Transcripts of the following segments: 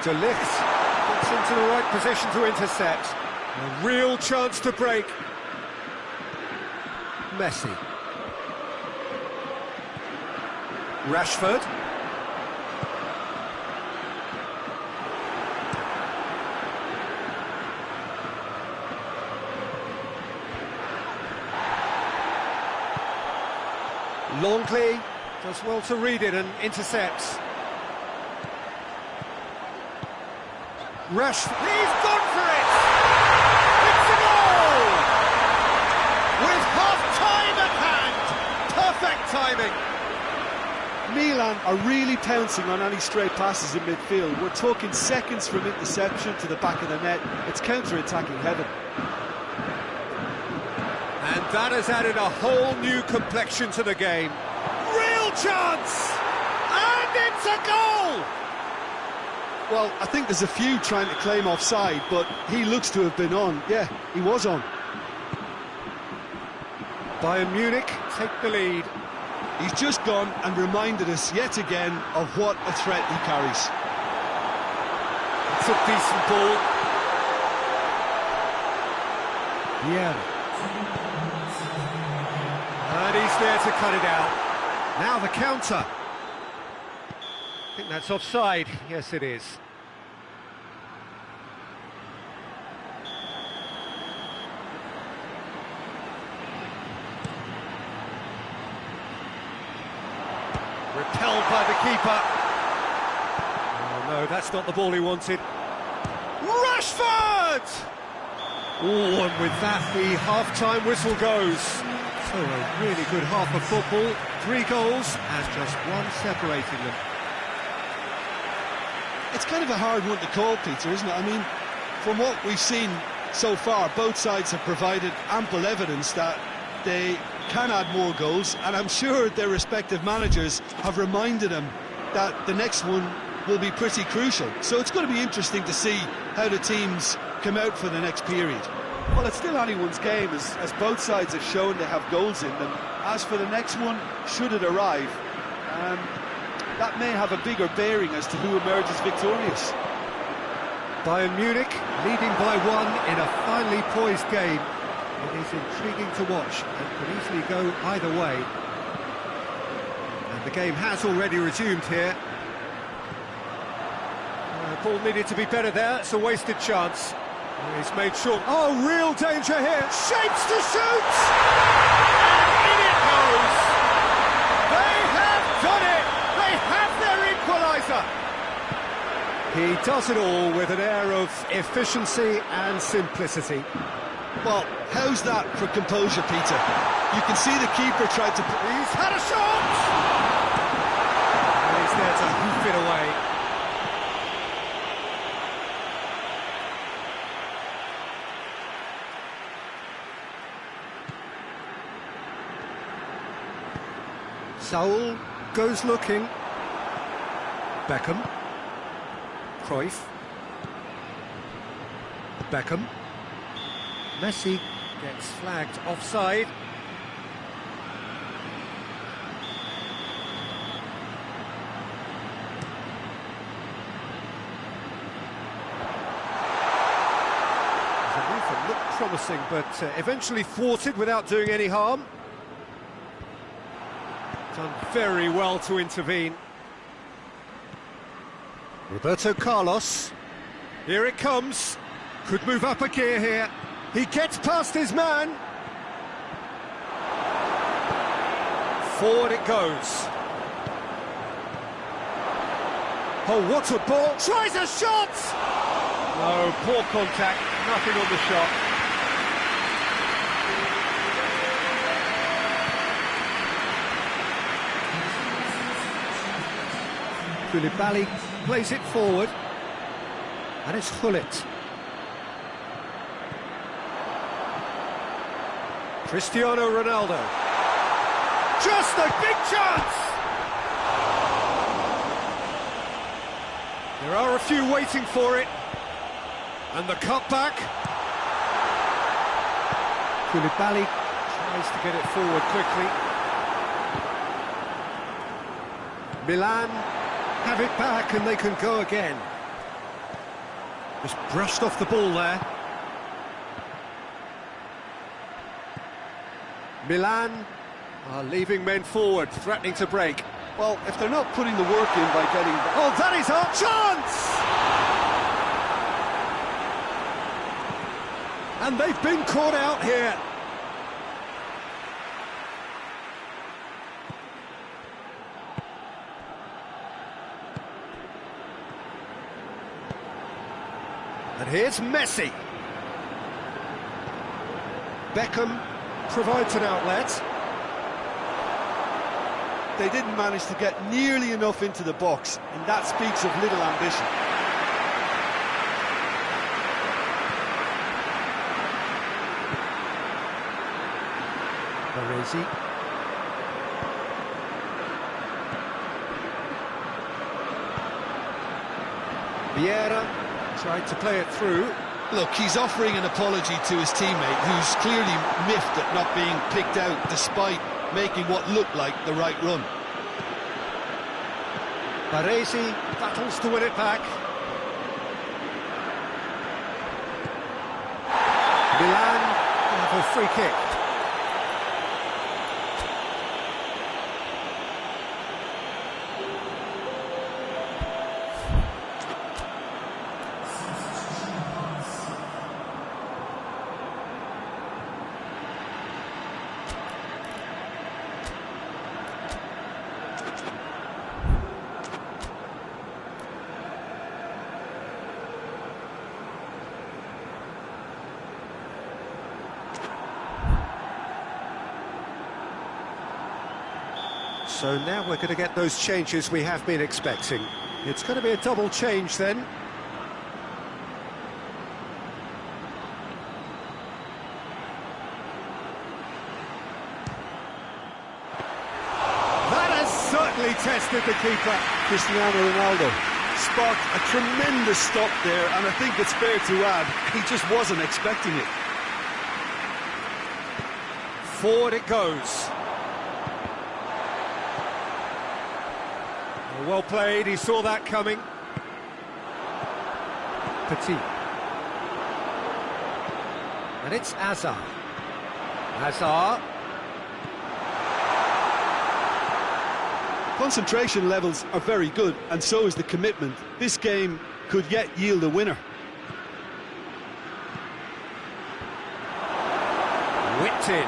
De Ligt gets into the right position to intercept. A real chance to break. Messi. Rashford. Longley does well to read it and intercepts. Rashford, he's gone for it! It's a goal! With half-time at hand! Perfect timing! Milan are really pouncing on any stray passes in midfield. We're talking seconds from interception to the back of the net. It's counter-attacking heaven. And that has added a whole new complexion to the game. Real chance! And it's a goal! Well, I think there's a few trying to claim offside, but he looks to have been on. Yeah, he was on. Bayern Munich take the lead. He's just gone and reminded us yet again of what a threat he carries. It's a decent ball. Yeah. And he's there to cut it out. Now the counter. I think that's offside. Yes, it is. Repelled by the keeper. Oh no, that's not the ball he wanted. Rashford! Oh, and with that, the half-time whistle goes. So a really good half of football. 3 goals and just one separating them. It's kind of a hard one to call, Peter, isn't it? I mean, from what we've seen so far, both sides have provided ample evidence that they can add more goals, and I'm sure their respective managers have reminded them that the next one will be pretty crucial. So it's going to be interesting to see how the teams come out for the next period. Well, it's still anyone's game, as both sides have shown they have goals in them. As for the next one, should it arrive, that may have a bigger bearing as to who emerges victorious. Bayern Munich leading by 1 in a finely poised game. It is intriguing to watch and could easily go either way. And the game has already resumed here. Ball needed to be better there, it's a wasted chance. He's made short. Oh, real danger here. Shapes to shoot! And in it goes! They have done it! They have their equaliser! He does it all with an air of efficiency and simplicity. Well, how's that for composure, Peter? You can see the keeper tried to... He's had a shot! And he's there to hoof it away. Saul goes looking. Beckham. Cruyff. Beckham. Messi gets flagged offside. The movement looked promising, but eventually thwarted without doing any harm. Done very well to intervene. Roberto Carlos. Here it comes. Could move up a gear here. He gets past his man. Forward it goes. Oh, what a ball. Tries a shot! No, poor contact. Nothing on the shot. Koulibaly plays it forward, and it's Gullit. Cristiano Ronaldo. Just a big chance! There are a few waiting for it. And the cutback. Koulibaly tries to get it forward quickly. Milan have it back and they can go again. Just brushed off the ball there. Milan are leaving men forward, threatening to break. Well, if they're not putting the work in by getting... Oh, that is our chance! And they've been caught out here. And here's Messi. Beckham provides an outlet. They didn't manage to get nearly enough into the box, and that speaks of little ambition. Baresi. Vieira tried to play it through. Look, he's offering an apology to his teammate, who's clearly miffed at not being picked out despite making what looked like the right run. Baresi battles to win it back. Milan have a free kick. So now we're going to get those changes we have been expecting. It's going to be a double change then. That has certainly tested the keeper. Cristiano Ronaldo sparked a tremendous stop there, and I think it's fair to add, he just wasn't expecting it. Forward it goes. Well played, he saw that coming. Petit. And it's Hazard. Hazard. Concentration levels are very good, and so is the commitment. This game could yet yield a winner. Whipped in.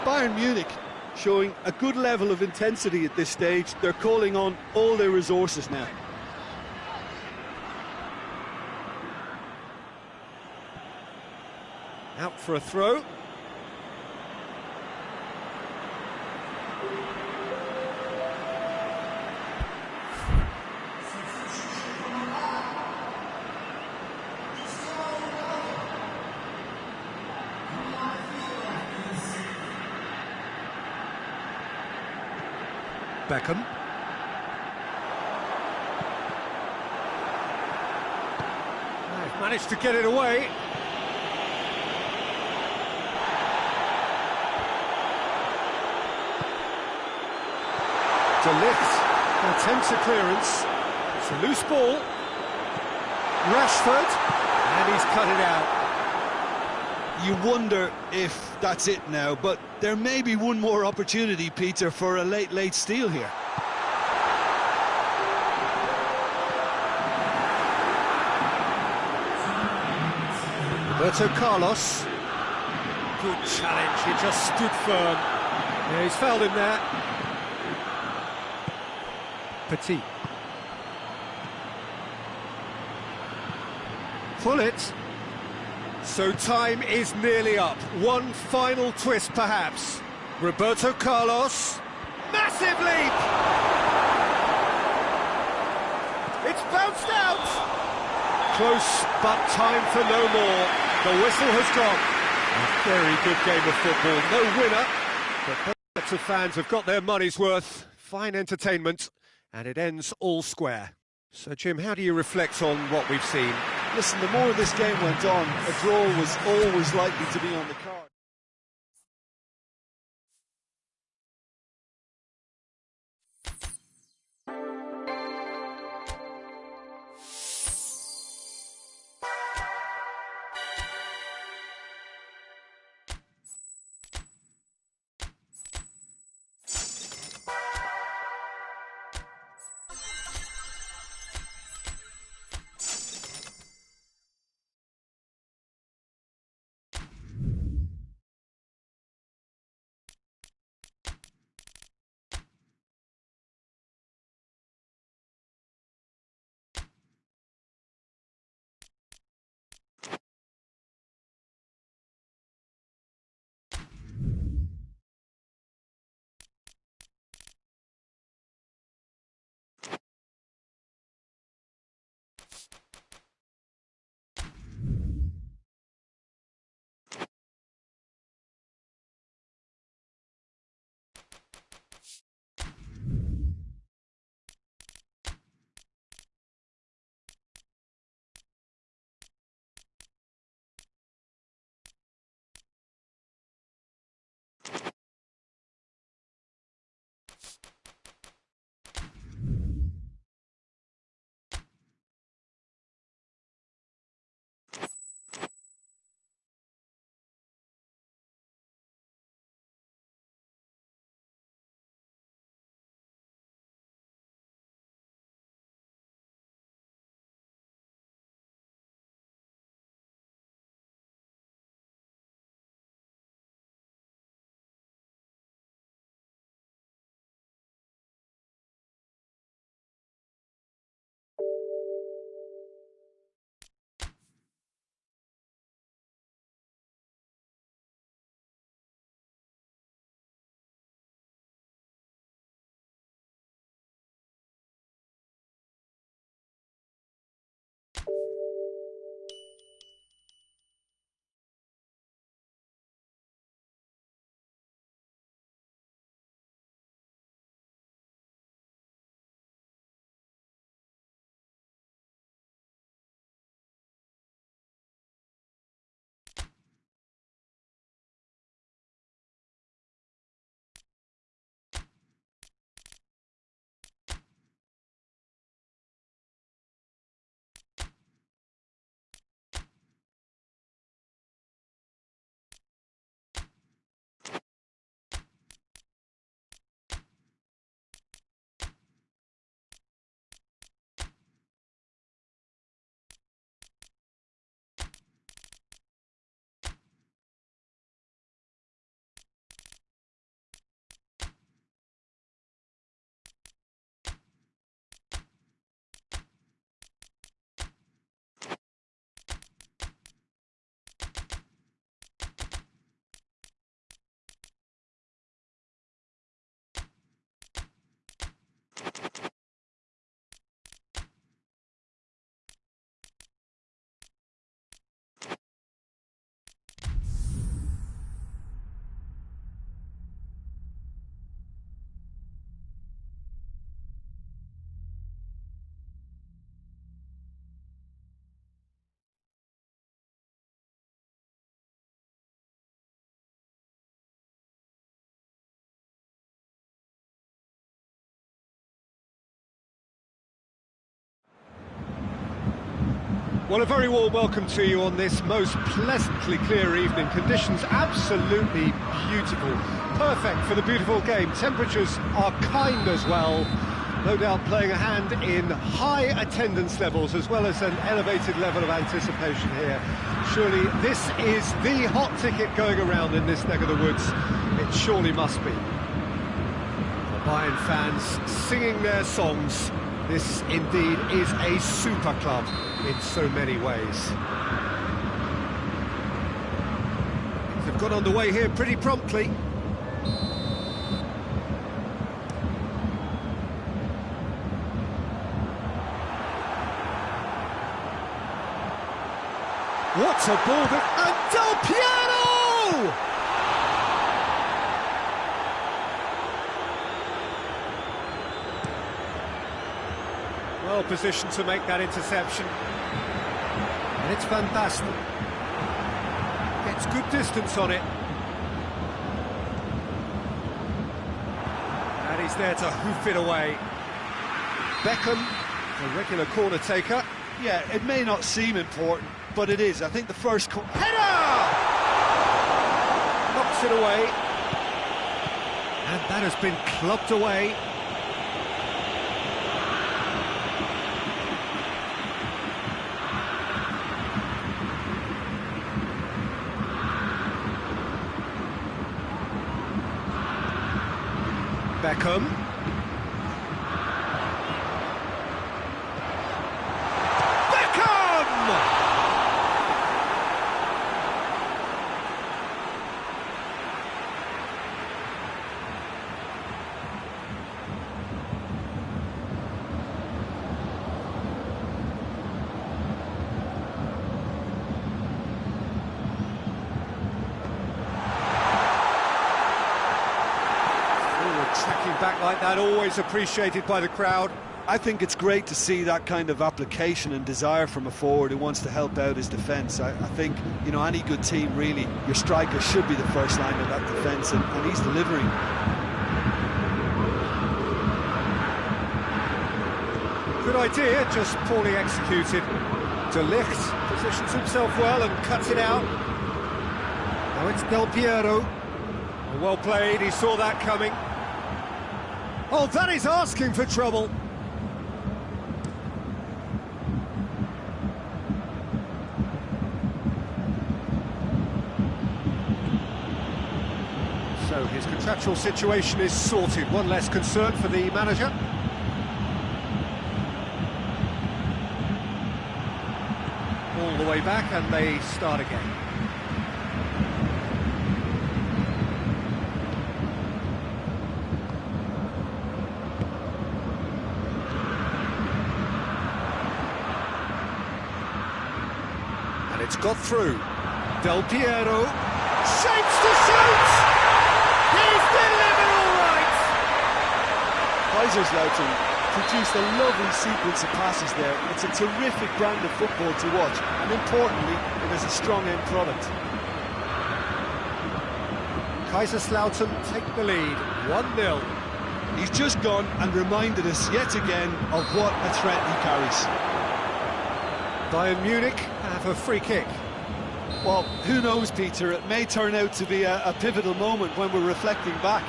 Bayern Munich showing a good level of intensity at this stage. They're calling on all their resources now. Out for a throw. Beckham. They've managed to get it away. De Ligt attempts a clearance. It's a loose ball. Rashford, and he's cut it out. You wonder if that's it now, but there may be one more opportunity, Peter, for a late steal here. Roberto Carlos. Good challenge, he just stood firm. Yeah, he's fouled him there. Petit. Pullet. So time is nearly up. One final twist, perhaps. Roberto Carlos. Massive leap! It's bounced out! Close, but time for no more. The whistle has gone. A very good game of football. No winner, but lots of fans have got their money's worth. Fine entertainment, and it ends all square. So, Jim, how do you reflect on what we've seen? Listen, the more this game went on, a draw was always likely to be on the card. Well, a very warm welcome to you on this most pleasantly clear evening. Conditions absolutely beautiful. Perfect for the beautiful game. Temperatures are kind as well. No doubt playing a hand in high attendance levels as well as an elevated level of anticipation here. Surely this is the hot ticket going around in this neck of the woods. It surely must be. The Bayern fans singing their songs. This indeed is a super club in so many ways. Things have got underway here pretty promptly. What a ball and Del Piero! Well positioned to make that interception. And it's fantastic. Gets good distance on it. And he's there to hoof it away. Beckham, a regular corner taker. Yeah, it may not seem important, but it is. I think the first... Header! Knocks it away. And that has been clubbed away. Beckham. Tracking back like that, always appreciated by the crowd. I think it's great to see that kind of application and desire from a forward who wants to help out his defence. I think, you know, any good team, really, your striker should be the first line of that defence, and he's delivering. Good idea, just poorly executed. De Ligt positions himself well and cuts it out. Now it's Del Piero. Well played, he saw that coming. Oh, that is asking for trouble. So his contractual situation is sorted. One less concern for the manager. All the way back and they start again. It's got through. Del Piero shapes to shoot! He's delivered all right! Kaiserslautern produced a lovely sequence of passes there. It's a terrific brand of football to watch, and importantly, it is a strong end product. Kaiserslautern take the lead, 1-0. He's just gone and reminded us yet again of what a threat he carries. Bayern Munich have a free kick. Well, who knows, Peter? It may turn out to be a pivotal moment when we're reflecting back.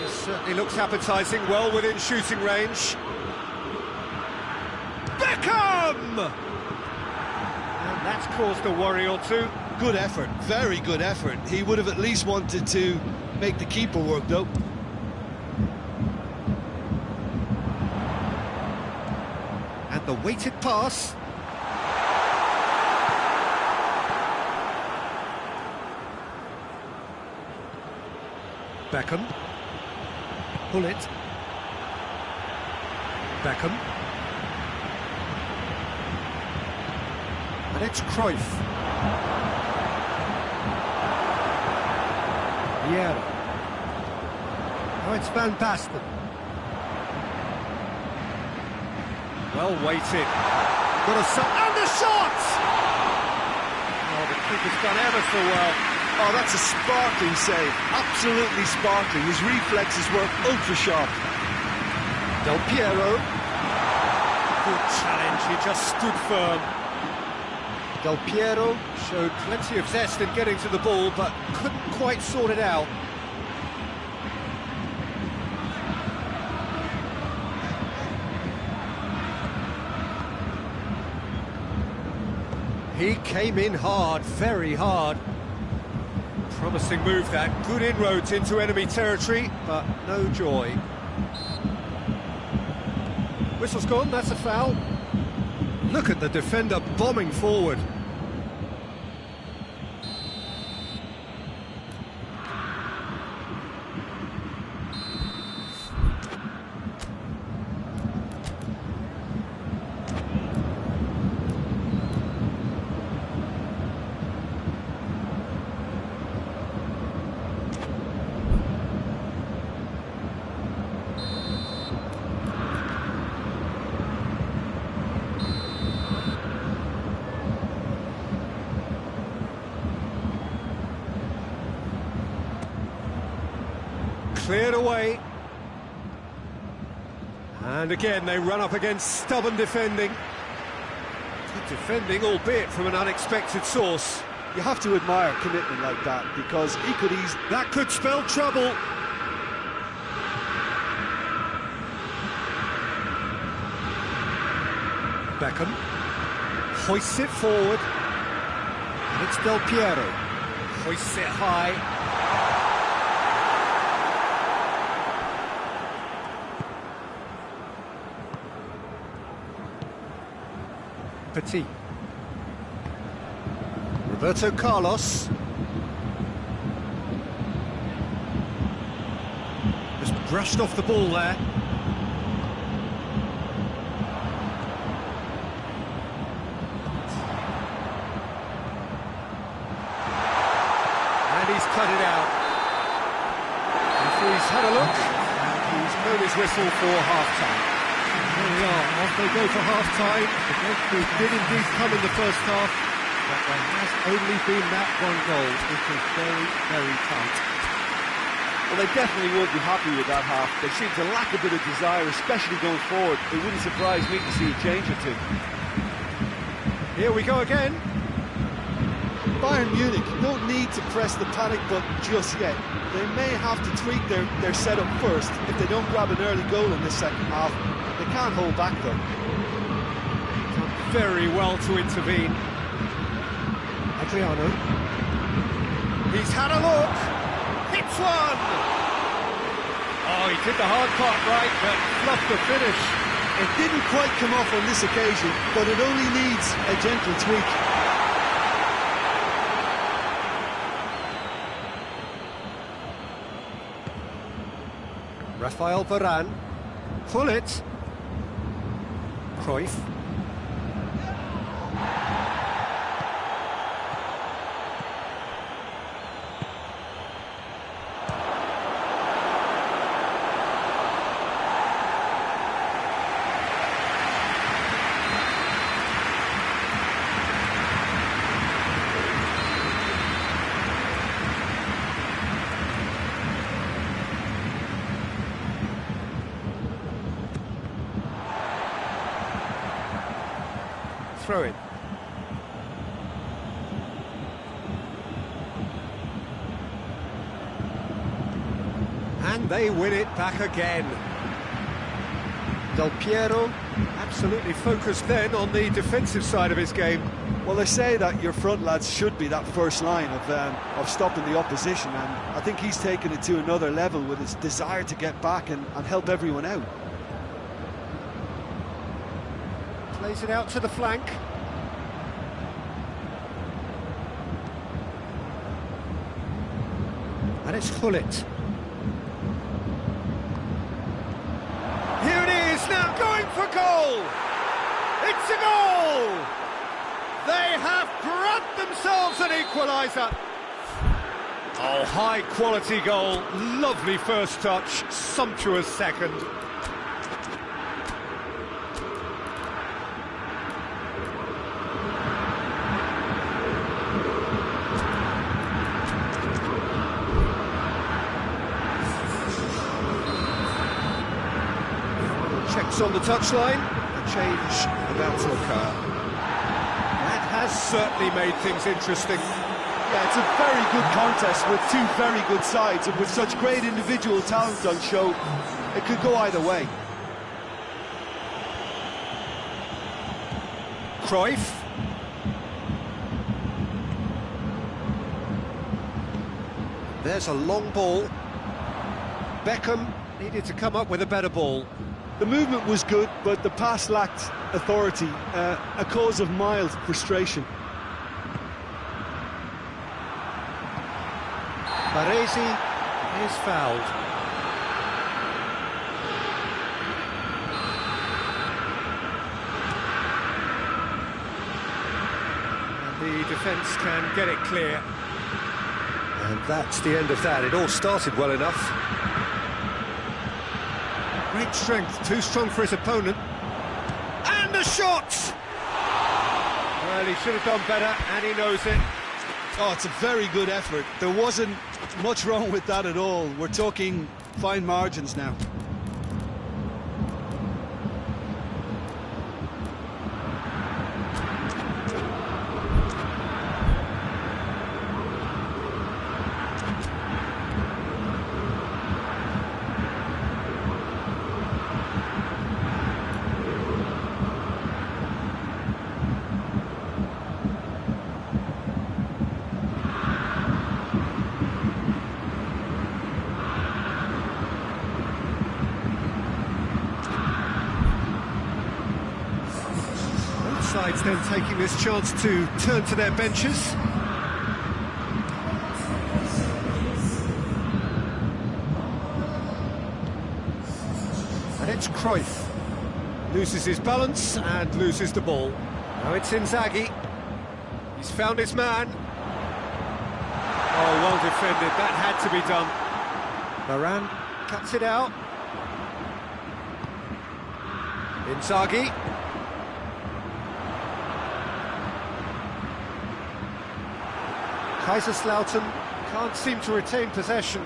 It certainly looks appetising, well within shooting range. Beckham! And that's caused a worry or two. Good effort, very good effort. He would have at least wanted to make the keeper work, though. And the weighted pass. Beckham. Pull it. Beckham. And it's Cruyff. Vieira. Oh, it's Van Basten. Well weighted. Got a and the shot! Oh, the keeper's done ever so well. Oh, that's a sparkling save. Absolutely sparkling. His reflexes were ultra sharp. Del Piero. Good challenge. He just stood firm. Del Piero showed plenty of zest in getting to the ball, but couldn't quite sort it out. He came in hard, very hard. Promising move that, good inroads into enemy territory, but no joy. Whistle's gone, that's a foul. Look at the defender bombing forward. Cleared away. And again they run up against stubborn defending. Good defending, albeit from an unexpected source. You have to admire commitment like that, because he could easily... That could spell trouble. Beckham hoists it forward. And it's Del Piero. Hoists it high. Petit. Roberto Carlos. Just brushed off the ball there. And he's cut it out. Referee's had a look. He's blown his whistle for half-time. There we are, off they go for half-time. The breakthrough did indeed come in the first half, but there has only been that one goal. It was very, very tight. Well, they definitely won't be happy with that half. They seem to lack a bit of desire, especially going forward. It wouldn't surprise me to see a change or two. Here we go again. Bayern Munich don't need to press the panic button just yet. They may have to tweak their setup first if they don't grab an early goal in this second half. They can't hold back though. Done very well to intervene. Adriano. He's had a look. Hits one. Oh, he did the hard part right, but fluffed the finish. It didn't quite come off on this occasion, but it only needs a gentle tweak. Rafael Varane. Pull it. Cruyff. Throw in. And they win it back again. Del Piero absolutely focused then on the defensive side of his game. Well, they say that your front lads should be that first line of stopping the opposition, and I think he's taken it to another level with his desire to get back and help everyone out. Plays it out to the flank. And it's Hullet. Here it is, now going for goal! It's a goal! They have grabbed themselves an equaliser. Oh, high-quality goal, lovely first touch, sumptuous second. Checks on the touchline, a change about to occur. That has certainly made things interesting. Yeah, it's a very good contest with two very good sides, and with such great individual talent on show, it could go either way. Cruyff. There's a long ball. Beckham needed to come up with a better ball. The movement was good, but the pass lacked authority, a cause of mild frustration. Baresi is fouled. And the defence can get it clear. And that's the end of that. It all started well enough. Great strength, too strong for his opponent. And the shot! Well, he should have done better, and he knows it. Oh, it's a very good effort. There wasn't much wrong with that at all. We're talking fine margins now. Sides then taking this chance to turn to their benches. And it's Cruyff. Loses his balance and loses the ball. Now it's Inzaghi. He's found his man. Oh, well defended. That had to be done. Varane cuts it out. Inzaghi. Kaiserslautern can't seem to retain possession.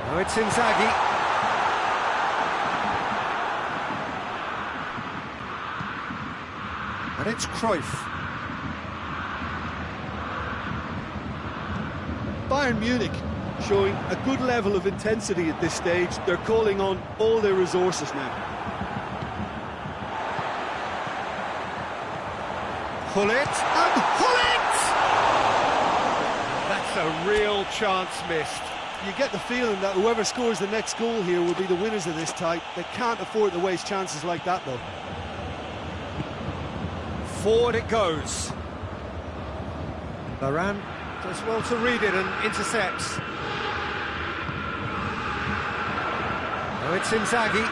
Now it's Inzaghi. And it's Cruyff. Bayern Munich showing a good level of intensity at this stage. They're calling on all their resources now. Pull it, and pull it! That's a real chance missed. You get the feeling that whoever scores the next goal here will be the winners of this tie. They can't afford to waste chances like that, though. Forward it goes. Varane does well to read it and intercepts. Now it's Inzaghi.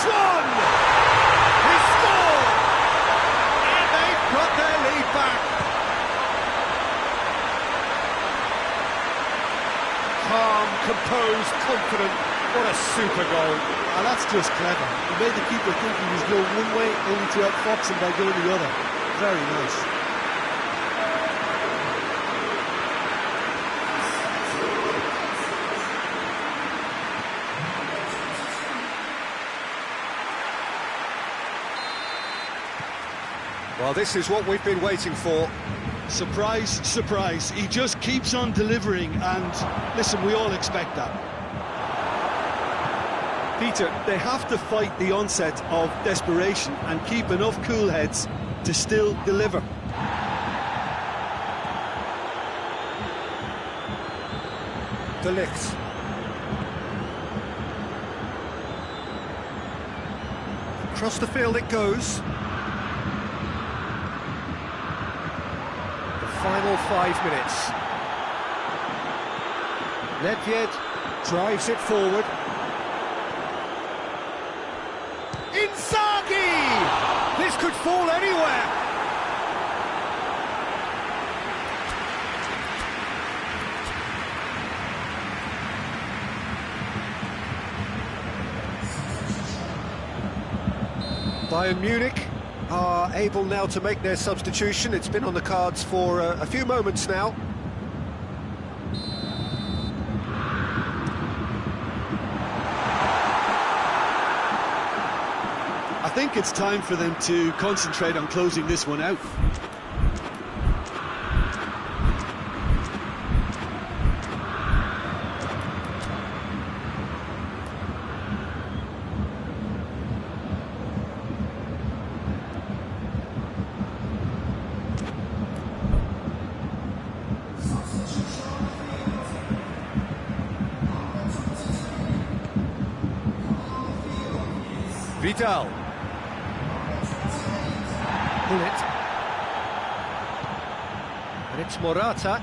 One! He scored! And they've got their lead back. Calm, composed, confident. What a super goal. And that's just clever. He made the keeper think he was going one way, only to outfox him by going the other. Very nice. Well, this is what we've been waiting for. Surprise, surprise. He just keeps on delivering, and listen, we all expect that. Peter, they have to fight the onset of desperation and keep enough cool heads to still deliver. De Ligt. Across the field it goes. Final 5 minutes. Nedved drives it forward. Inzaghi! This could fall anywhere. Bayern Munich are able now to make their substitution. It's been on the cards for a few moments now. think it's time for them to concentrate on closing this one out. Vidal. Pull it. And it's Morata.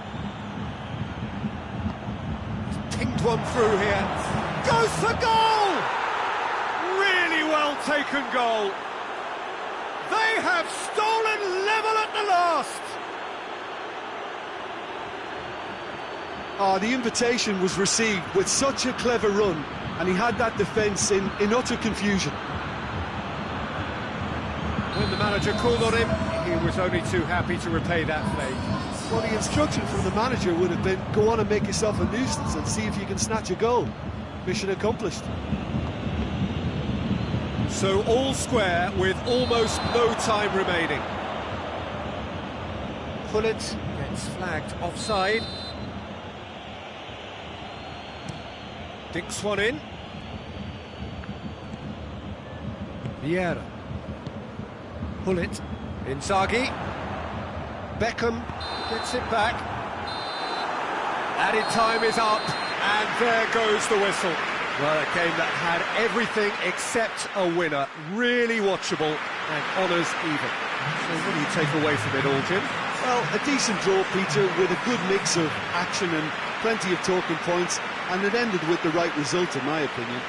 He's pinged one through here. Goes for goal! Really well taken goal. They have stolen level at the last. The invitation was received with such a clever run, and he had that defence in utter confusion. When the manager called on him, he was only too happy to repay that favour. Well, the instruction from the manager would have been, go on and make yourself a nuisance and see if you can snatch a goal. Mission accomplished. So all square with almost no time remaining. Pullet gets flagged offside. Dinks one in. Vieira. Pullet. Inzaghi. Beckham gets it back. Added time is up, and there goes the whistle. Well, a game that had everything except a winner. Really watchable and honours even. So what do you take away from it all, Jim? Well, a decent draw, Peter, with a good mix of action and plenty of talking points, and it ended with the right result, in my opinion.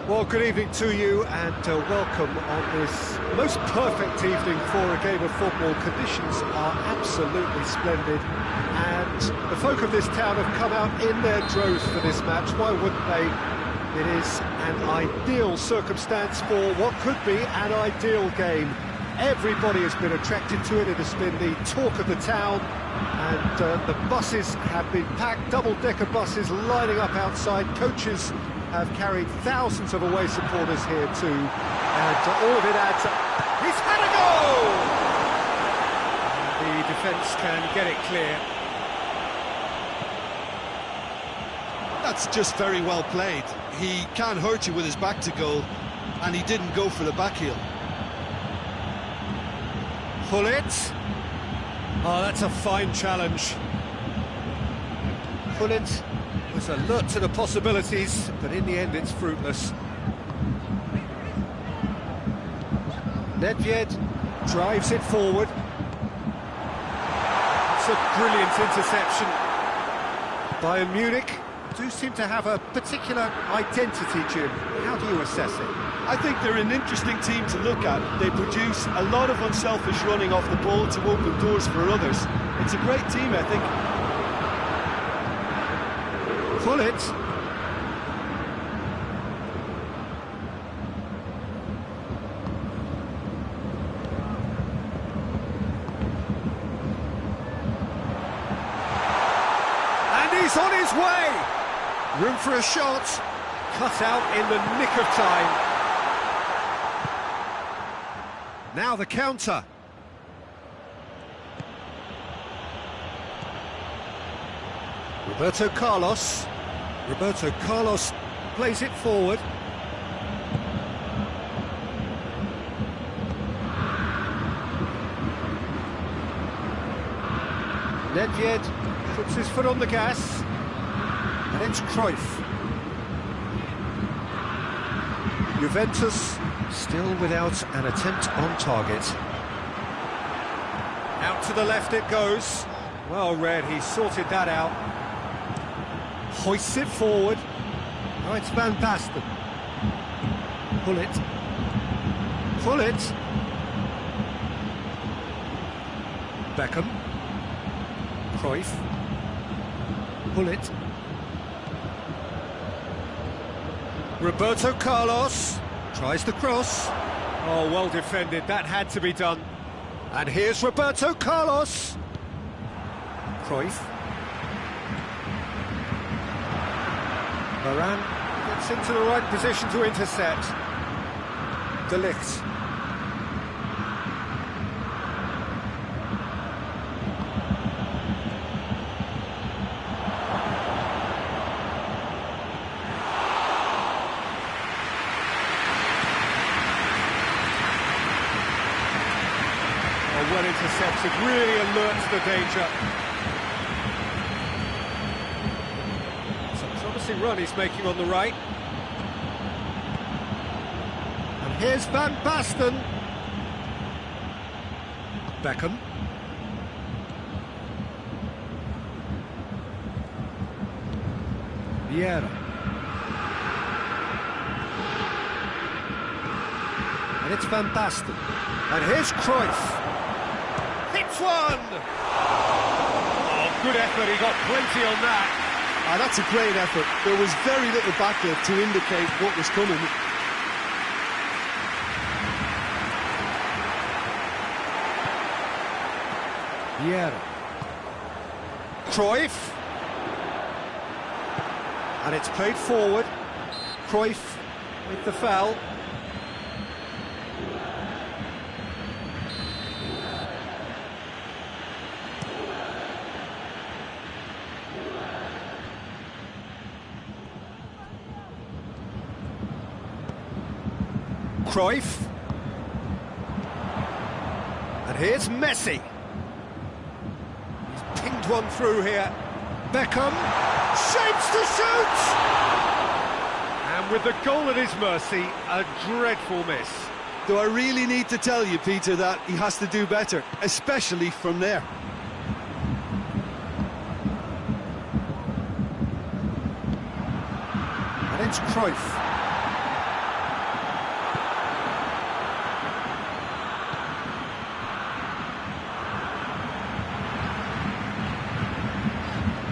Well, good evening to you and welcome on this most perfect evening for a game of football. Conditions are absolutely splendid and the folk of this town have come out in their droves for this match. Why wouldn't they? It is an ideal circumstance for what could be an ideal game. Everybody has been attracted to it. It has been the talk of the town and the buses have been packed, double-decker buses lining up outside. Coaches have carried thousands of away supporters here too, and all of it adds up. He's had a goal! The defence can get it clear. That's just very well played. He can't hurt you with his back to goal, and he didn't go for the back heel. Pull it. Oh, that's a fine challenge. Pull it. Was alert to the possibilities, but in the end it's fruitless. Nedved drives it forward. It's a brilliant interception. Bayern Munich do seem to have a particular identity, Jim. How do you assess it? I think they're an interesting team to look at. They produce a lot of unselfish running off the ball to open doors for others. It's a great team, I think. Pull it. And he's on his way. Room for a shot. Cut out in the nick of time. Now the counter. Roberto Carlos plays it forward. Nedved puts his foot on the gas, and it's Cruyff. Juventus still without an attempt on target. Out to the left it goes. Well read, he sorted that out. Hoists it forward. Oh, it's Van Basten. Pull it. Pull it. Beckham. Cruyff. Pull it. Roberto Carlos tries the cross. Oh, well defended. That had to be done. And here's Roberto Carlos. Cruyff. Varane gets into the right position to intercept. De Ligt. Oh, well intercepted, really alerts the danger. It's a promising run he's making on the right. And here's Van Basten. Beckham. Vieira. And it's Van Basten. And here's Cruyff. Hits one! Oh, good effort, he got plenty on that. That's a great effort. There was very little backlift to indicate what was coming. Vieira. Cruyff. And it's played forward. Cruyff with the foul. Cruyff. And here's Messi. He's pinged one through here. Beckham shapes to shoot! And with the goal at his mercy, a dreadful miss. Do I really need to tell you, Peter, that he has to do better, especially from there? And it's Cruyff.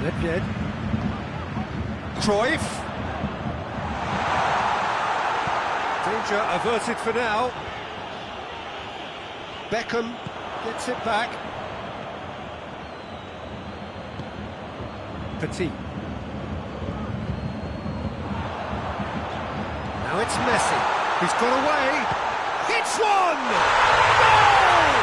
Nedved. Cruyff. Danger averted for now. Beckham gets it back. Petit. Now it's Messi. He's got away. Hits one! Goal!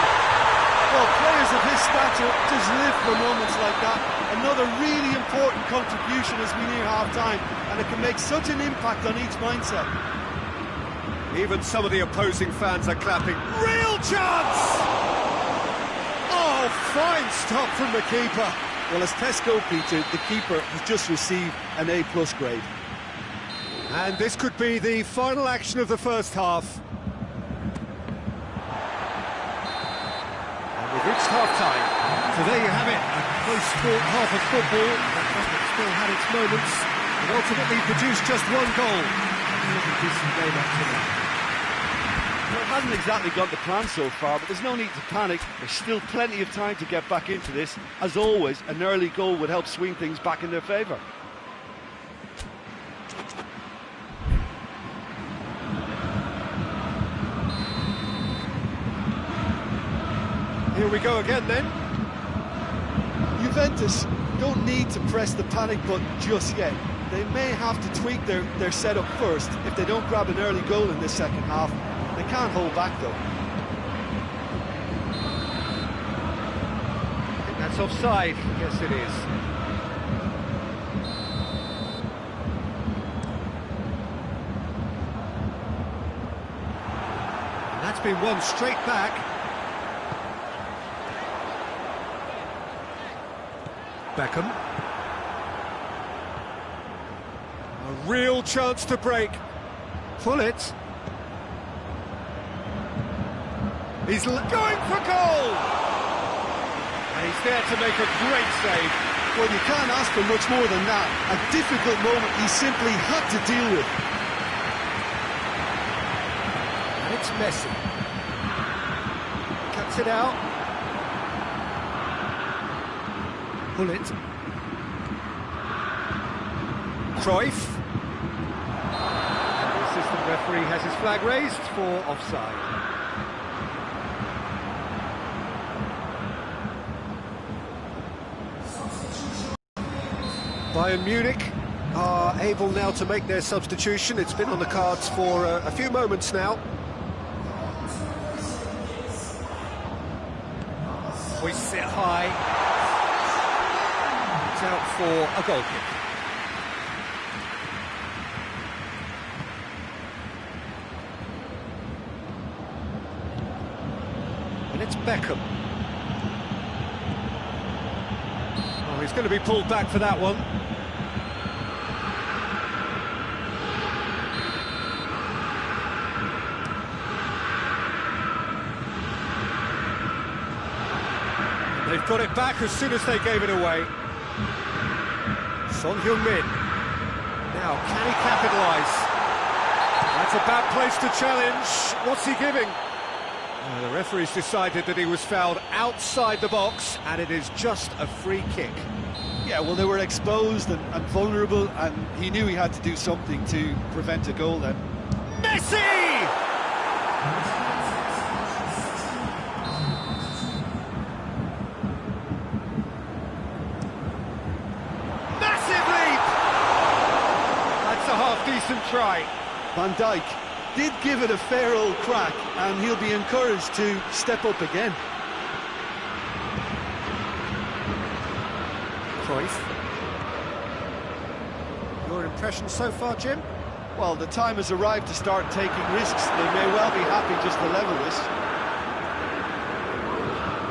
Well, players of his stature just live for moments like that. Another really important contribution as we near half-time, and it can make such an impact on each mindset. Even some of the opposing fans are clapping. Real chance! Oh, fine stop from the keeper. Well, as tests go, Peter, the keeper has just received an A+ grade. And this could be the final action of the first half. We've reached half-time, so there you have it, a close-fought half of football that still had its moments, but ultimately produced just one goal. A decent game up to now. Well, it hasn't exactly gone to plan so far, but there's no need to panic. There's still plenty of time to get back into this. As always, an early goal would help swing things back in their favour. Here we go again then. Juventus don't need to press the panic button just yet. They may have to tweak their setup first if they don't grab an early goal in this second half. They can't hold back though. I think that's offside. Yes, it is. And that's been won straight back. Beckham. A real chance to break. Pullet. He's going for goal! And he's there to make a great save. Well, you can't ask for much more than that. A difficult moment he simply had to deal with. And it's Messi. Cuts it out. Pullet. Cruyff. And the assistant referee has his flag raised for offside. Bayern Munich are able now to make their substitution. It's been on the cards for a few moments now. Hoists it high. It's out for a goal kick. And it's Beckham. Oh, he's going to be pulled back for that one. They've got it back as soon as they gave it away. Son Heung-min. Now, can he capitalise? That's a bad place to challenge. What's he giving? The referee's decided that he was fouled outside the box, and it is just a free kick. Yeah, well, they were exposed and vulnerable, and he knew he had to do something to prevent a goal then. Messi! Decent try. Van Dijk did give it a fair old crack, and he'll be encouraged to step up again. Cruyff. Your impression so far, Jim? Well, the time has arrived to start taking risks. They may well be happy just to level this.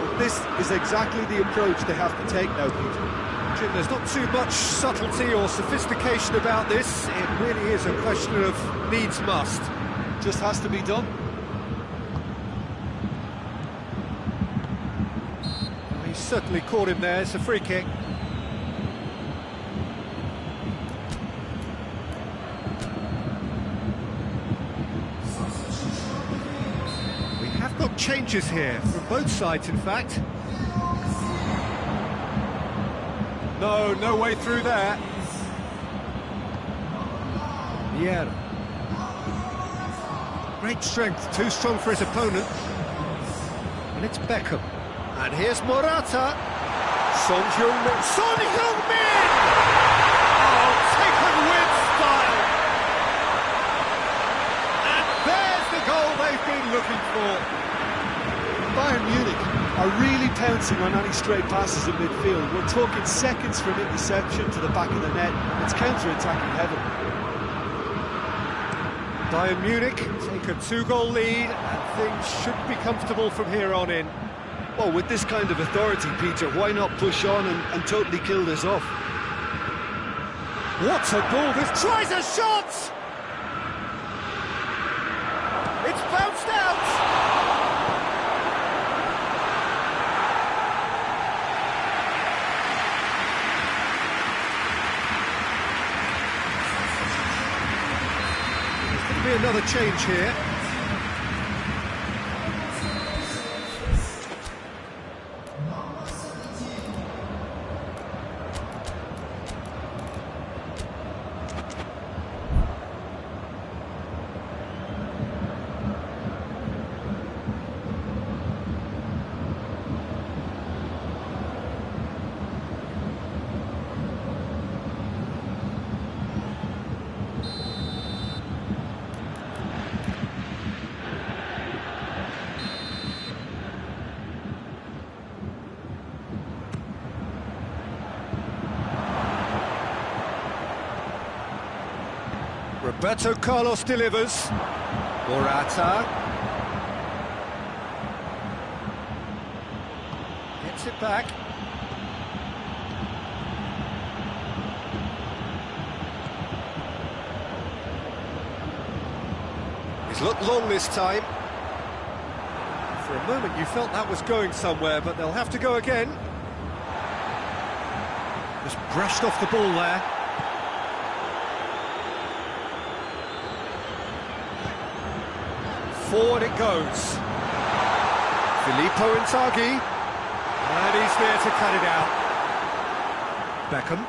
But this is exactly the approach they have to take now, Peter. Jim, there's not too much subtlety or sophistication about this. It really is a question of needs must. Just has to be done. Well, he's certainly caught him there. It's a free kick. We have got changes here, from both sides in fact. No way through there. Yeah. Great strength, too strong for his opponent. And it's Beckham. And here's Morata. Son Heung-min. Son Heung-min! Oh, taken with style. And there's the goal they've been looking for. Bayern Munich are really pouncing on any stray passes in midfield. We're talking seconds from interception to the back of the net. It's counter-attacking heaven. Bayern Munich take a 2-goal lead, and things should be comfortable from here on in. Well, with this kind of authority, Peter, why not push on and totally kill this off? What a ball! This tries a shot! It's bounced out! Another change here. Roberto Carlos delivers. Morata. Gets it back. He's looked long this time. For a moment you felt that was going somewhere, but they'll have to go again. Just brushed off the ball there. Forward it goes. Filippo Inzaghi. And he's there to cut it out. Beckham.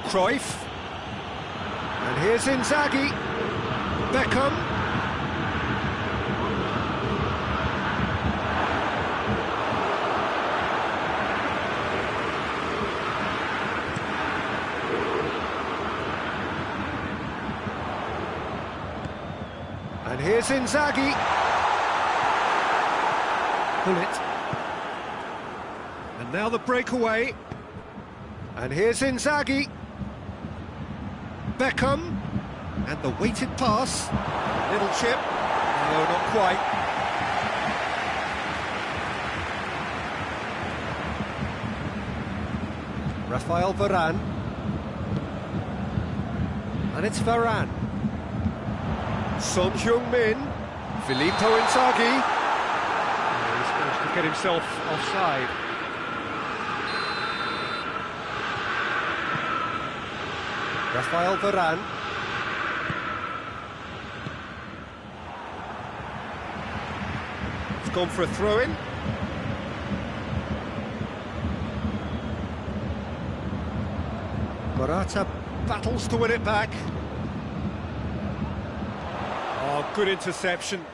Cruyff. And here's Inzaghi. Beckham. And here's Inzaghi. Pull it. And now the breakaway. And here's Inzaghi. Beckham. And the weighted pass. Little chip. No, not quite. Rafael Varane. And it's Varane. Son Heung-min. Filippo Inzaghi. He's managed to get himself offside. Rafael Varane. It's gone for a throw-in. Morata battles to win it back. Oh, good interception.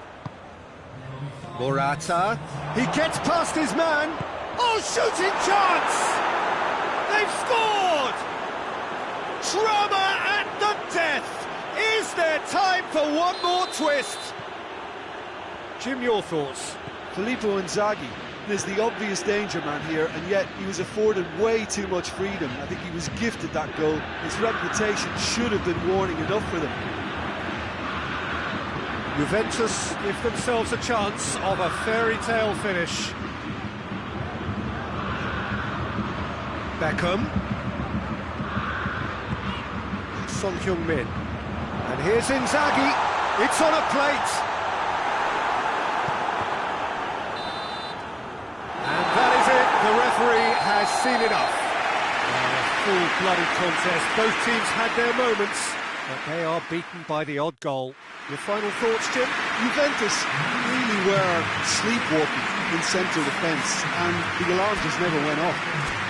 Morata. He gets past his man. Oh, shooting chance! They've scored! Drama at the death! Is there time for one more twist? Jim, your thoughts? Filippo Inzaghi is the obvious danger man here, and yet he was afforded way too much freedom. I think he was gifted that goal. His reputation should have been warning enough for them. Juventus give themselves a chance of a fairy tale finish. Beckham. Son Heung-min. And here's Inzaghi. It's on a plate. And that is it. The referee has seen enough. A full-blooded contest. Both teams had their moments, but they are beaten by the odd goal. Your final thoughts, Jim? Juventus really were sleepwalking in central defence, and the alarm just never went off.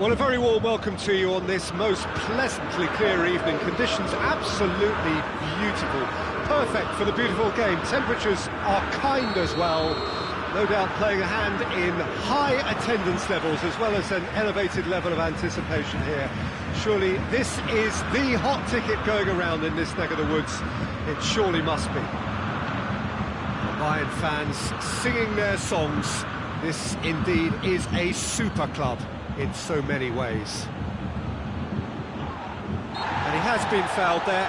Well, a very warm welcome to you on this most pleasantly clear evening. Conditions absolutely beautiful. Perfect for the beautiful game. Temperatures are kind as well. No doubt playing a hand in high attendance levels as well as an elevated level of anticipation here. Surely this is the hot ticket going around in this neck of the woods. It surely must be. Bayern fans singing their songs. This indeed is a super club in so many ways. And he has been fouled there.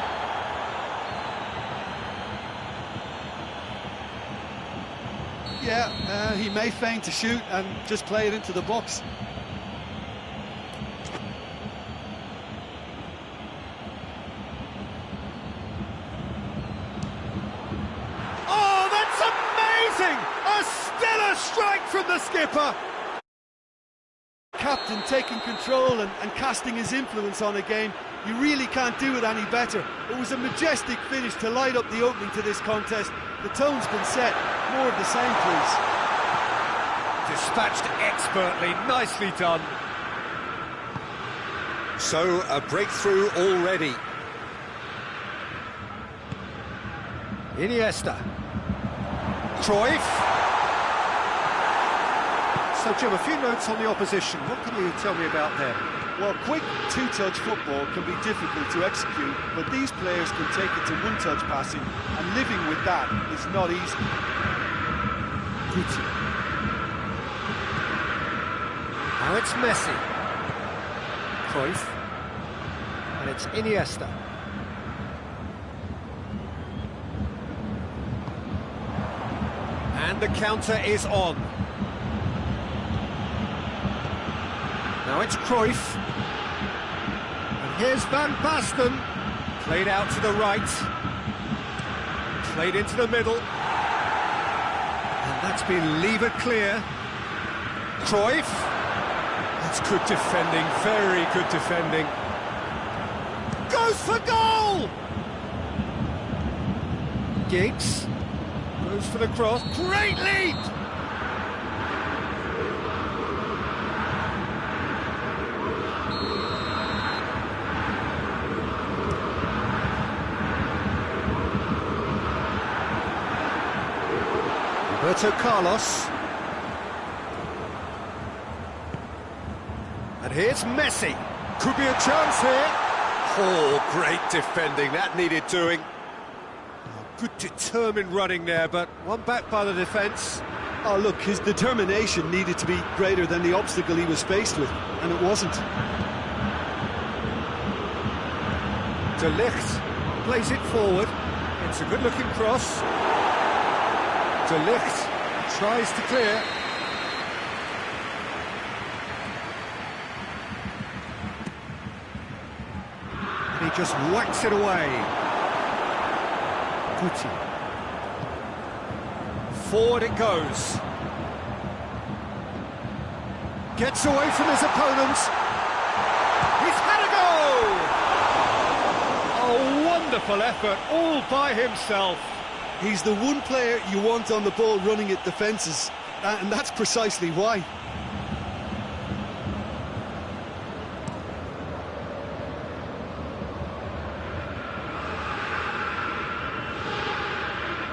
Yeah, he may feign to shoot and just play it into the box. Oh, that's amazing! A stellar strike from the skipper! Captain taking control and casting his influence on a game. You really can't do it any better. It was a majestic finish to light up the opening to this contest. The tone's been set. More of the same, please. Dispatched expertly, nicely done. So, a breakthrough already. Iniesta. Cruyff. So, Jim, a few notes on the opposition. What can you tell me about them? Well, quick two-touch football can be difficult to execute, but these players can take it to one-touch passing, and living with that is not easy. Guti. Now it's Messi. Cruyff. And it's Iniesta. And the counter is on. Now it's Cruyff. And here's Van Basten. Played out to the right. Played into the middle. And that's been levered clear. Cruyff. That's good defending, very good defending. Goes for goal! Giggs. Goes for the cross. Great lead! Roberto Carlos. And here's Messi. Could be a chance here. Oh, great defending. That needed doing. Oh, good determined running there, but one back by the defence. Oh, look, his determination needed to be greater than the obstacle he was faced with, and it wasn't. De Ligt plays it forward. It's a good-looking cross. De Ligt tries to clear. And he just whacks it away. Guti. Forward it goes. Gets away from his opponent. He's had a go! A wonderful effort, all by himself. He's the one player you want on the ball running at defences, and that's precisely why.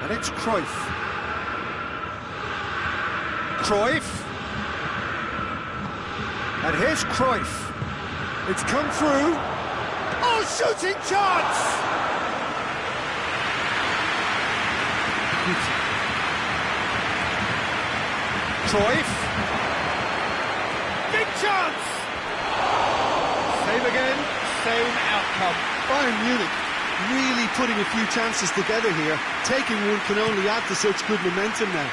And it's Cruyff. Cruyff. And here's Cruyff. It's come through. Oh, shooting chance! Cruyff. Big chance! Same again, same outcome. Bayern Munich really putting a few chances together here. Taking one can only add to such good momentum now.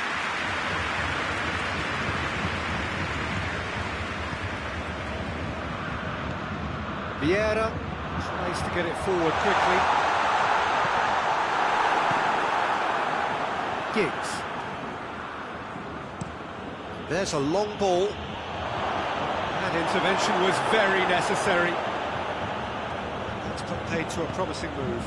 Vieira tries to get it forward quickly. Giggs. There's a long ball. That intervention was very necessary. That's put paid to a promising move.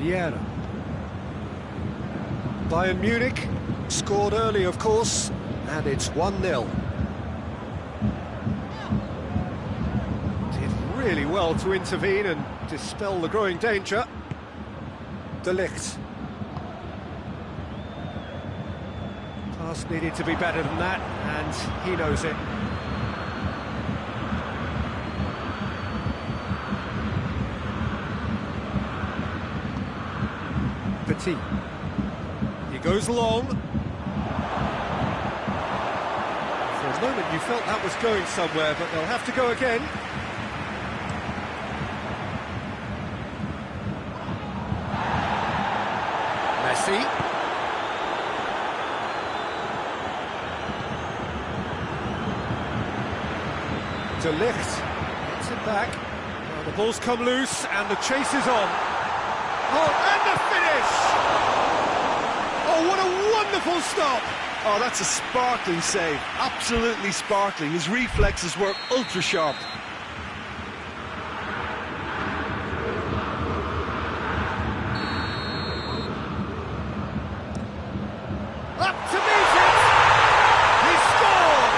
Vieira. Bayern Munich Scored early, of course, and it's 1-0. Did really well to intervene and dispel the growing danger. De Ligt. Pass needed to be better than that, and he knows it. Petit. He goes long. For a moment you felt that was going somewhere, but they'll have to go again. Messi. De Ligt gets it back. Well, the ball's come loose and the chase is on. Oh, and the finish! Oh, what a wonderful stop! Oh, that's a sparkling save. Absolutely sparkling. His reflexes were ultra sharp. Up to meet it! He scored!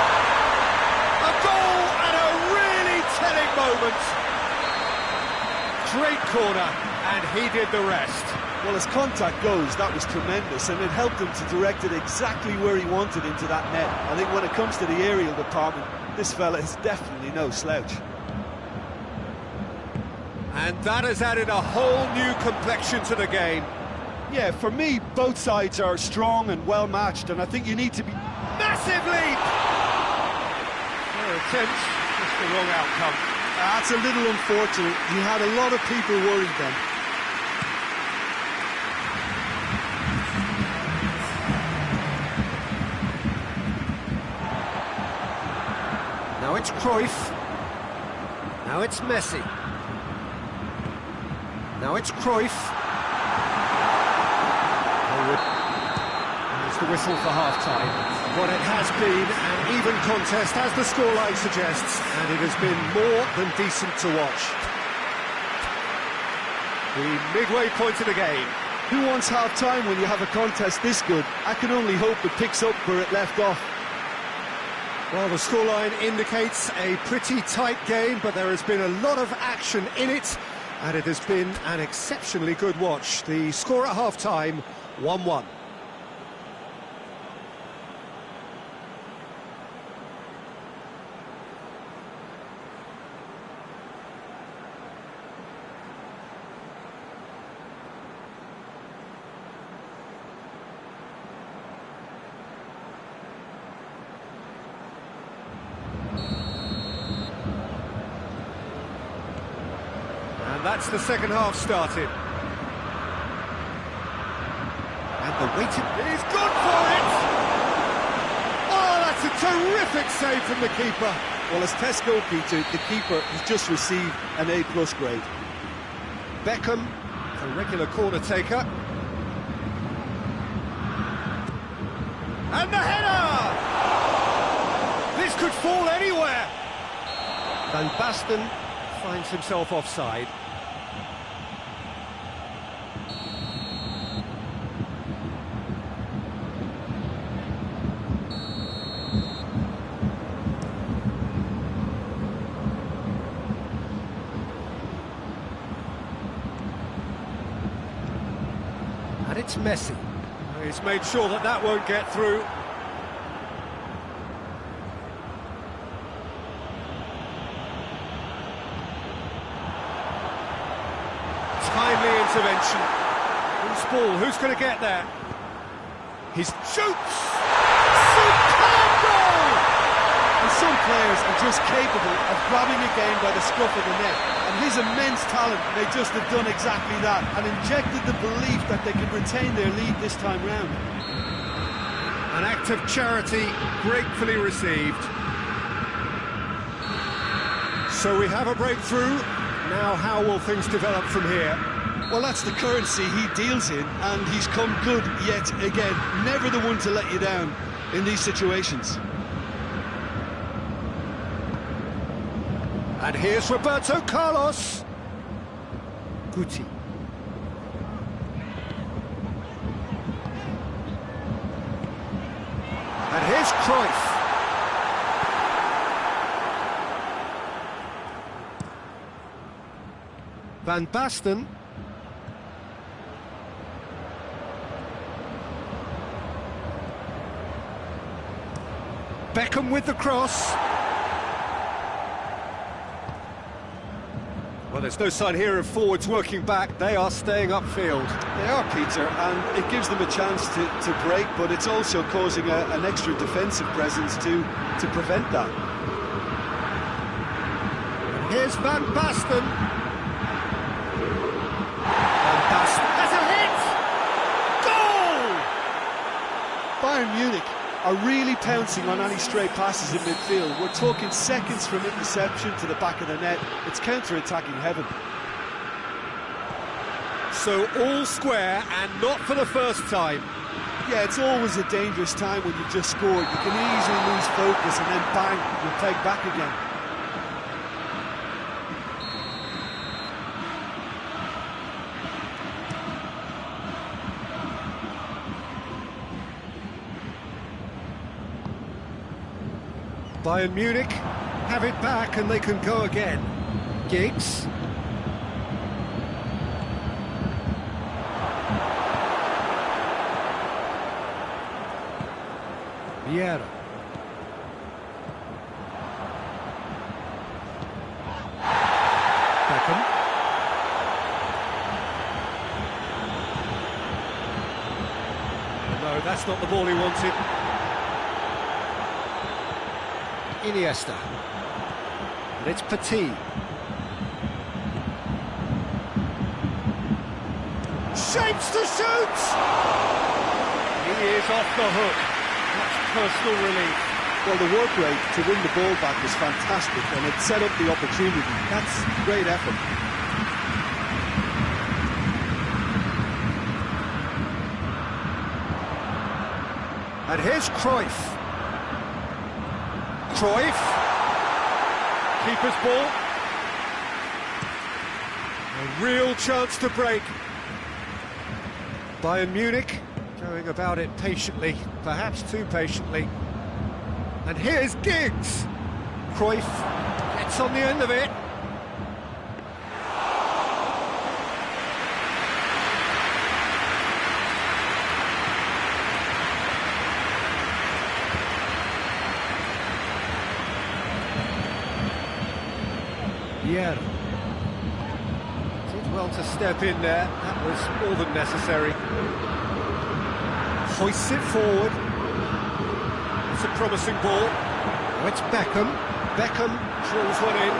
A goal at a really telling moment. Great corner, and he did the rest. Well, as contact goes, that was tremendous, and it helped him to direct it exactly where he wanted into that net. I think when it comes to the aerial department, this fella is definitely no slouch. And that has added a whole new complexion to the game. Yeah, for me, both sides are strong and well-matched, and I think you need to be... Massive leap! Their attempt, just the wrong outcome. That's a little unfortunate. He had a lot of people worried then. Now it's Cruyff. Now it's Messi. Now it's Cruyff. There's the whistle for half-time. What it has been an even contest, as the scoreline suggests, and it has been more than decent to watch. The midway point of the game. Who wants half-time when you have a contest this good? I can only hope it picks up where it left off. Well, the scoreline indicates a pretty tight game, but there has been a lot of action in it, and it has been an exceptionally good watch. The score at half-time, 1-1. And that's the second half started. And the waiting... He's gone for it! Oh, that's a terrific save from the keeper. Well, as test goalkeeper, the keeper has just received an A+ grade. Beckham, a regular corner taker. And the header! This could fall anywhere. Van Basten finds himself offside. And it's Messi. He's made sure that that won't get through. Timely intervention. Who's ball? Who's going to get there? He shoots! Superb goal! And some players are just capable of grabbing a game by the scruff of the neck. And his immense talent may just have done exactly that and injected the belief that they could retain their lead this time round. An act of charity gratefully received. So we have a breakthrough. Now how will things develop from here? Well, that's the currency he deals in, and he's come good yet again. Never the one to let you down in these situations. And here's Roberto Carlos. Guti. Cruyff. Van Basten. Beckham with the cross. Well, there's no sign here of forwards working back. They are staying upfield. They are, Peter, and it gives them a chance to break, but it's also causing an extra defensive presence to prevent that. Here's Van Basten. Van Basten has a hit! Goal! Bayern Munich are really pouncing on any stray passes in midfield. We're talking seconds from interception to the back of the net. It's counter-attacking heaven. So all square, and not for the first time. Yeah, it's always a dangerous time when you've just scored. You can easily lose focus and then bang, you're pegged back again. Bayern Munich have it back and they can go again. Giggs. Vieira. Beckham. No, that's not the ball he wanted. Iniesta. And it's Petit. Shapes to shoot! He is off the hook. That's personal relief. Well, the work rate to win the ball back was fantastic, and it set up the opportunity. That's great effort. And here's Cruyff. Cruyff. Keeper's ball. A real chance to break. Bayern Munich going about it patiently, perhaps too patiently. And here's Giggs. Cruyff gets on the end of it. Yeah, did well to step in there. That was more than necessary. Hoists it forward. It's a promising ball. Oh, it's Beckham. Beckham drills one in.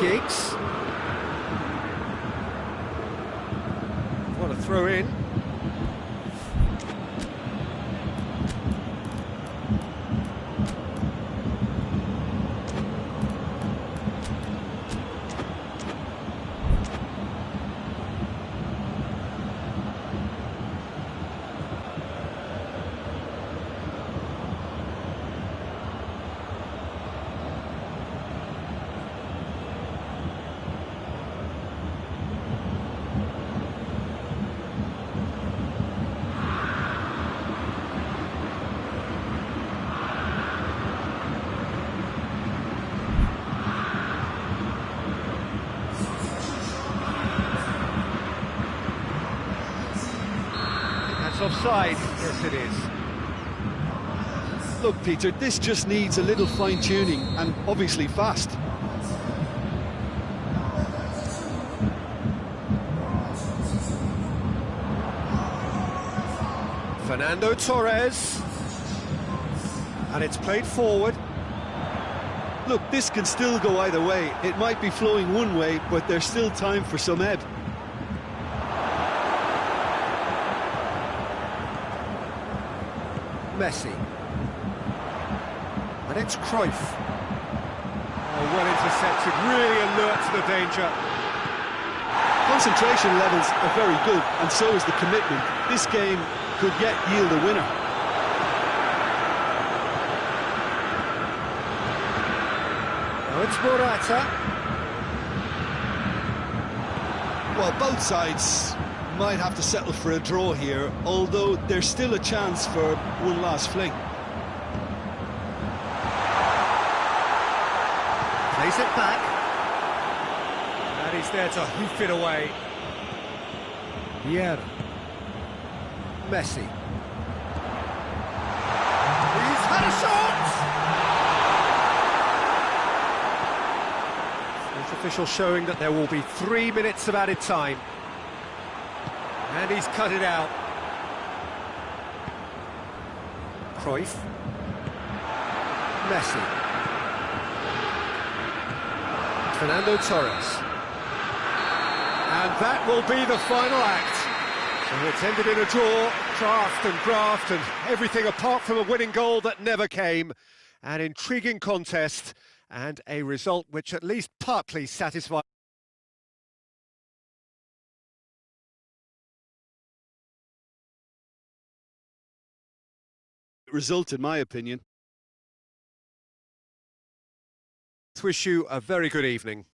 Giggs. What a throw in. Offside, yes it is. Look, Peter, this just needs a little fine-tuning, and obviously fast. Fernando Torres. And it's played forward. Look, this can still go either way. It might be flowing one way, but there's still time for some ebb. Messi. And it's Cruyff. Oh, well intercepted, really alert to the danger. Concentration levels are very good, and so is the commitment. This game could yet yield a winner. Oh, it's Morata. Well, both sides might have to settle for a draw here, although there's still a chance for one last fling. Plays it back. And he's there to hoof it away. Vieira. Messi. He's had a shot! Fourth official showing that there will be 3 minutes of added time. And he's cut it out. Cruyff. Messi. Fernando Torres. And that will be the final act. So it's ended in a draw, draft and graft and everything apart from a winning goal that never came. An intriguing contest and a result which at least partly satisfied. Result, in my opinion. Wish you a very good evening.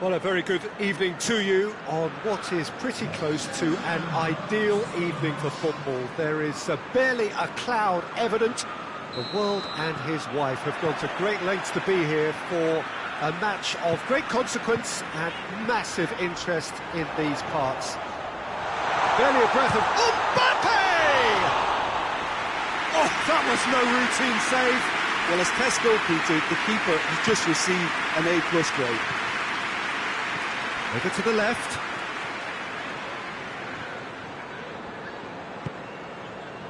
Well, a very good evening to you on what is pretty close to an ideal evening for football. There is barely a cloud evident. The world and his wife have gone to great lengths to be here for a match of great consequence and massive interest in these parts. Barely a breath of Mbappe! Oh, that was no routine save. Well, as test goalkeeper, the keeper has just received an A+ grade. Over to the left.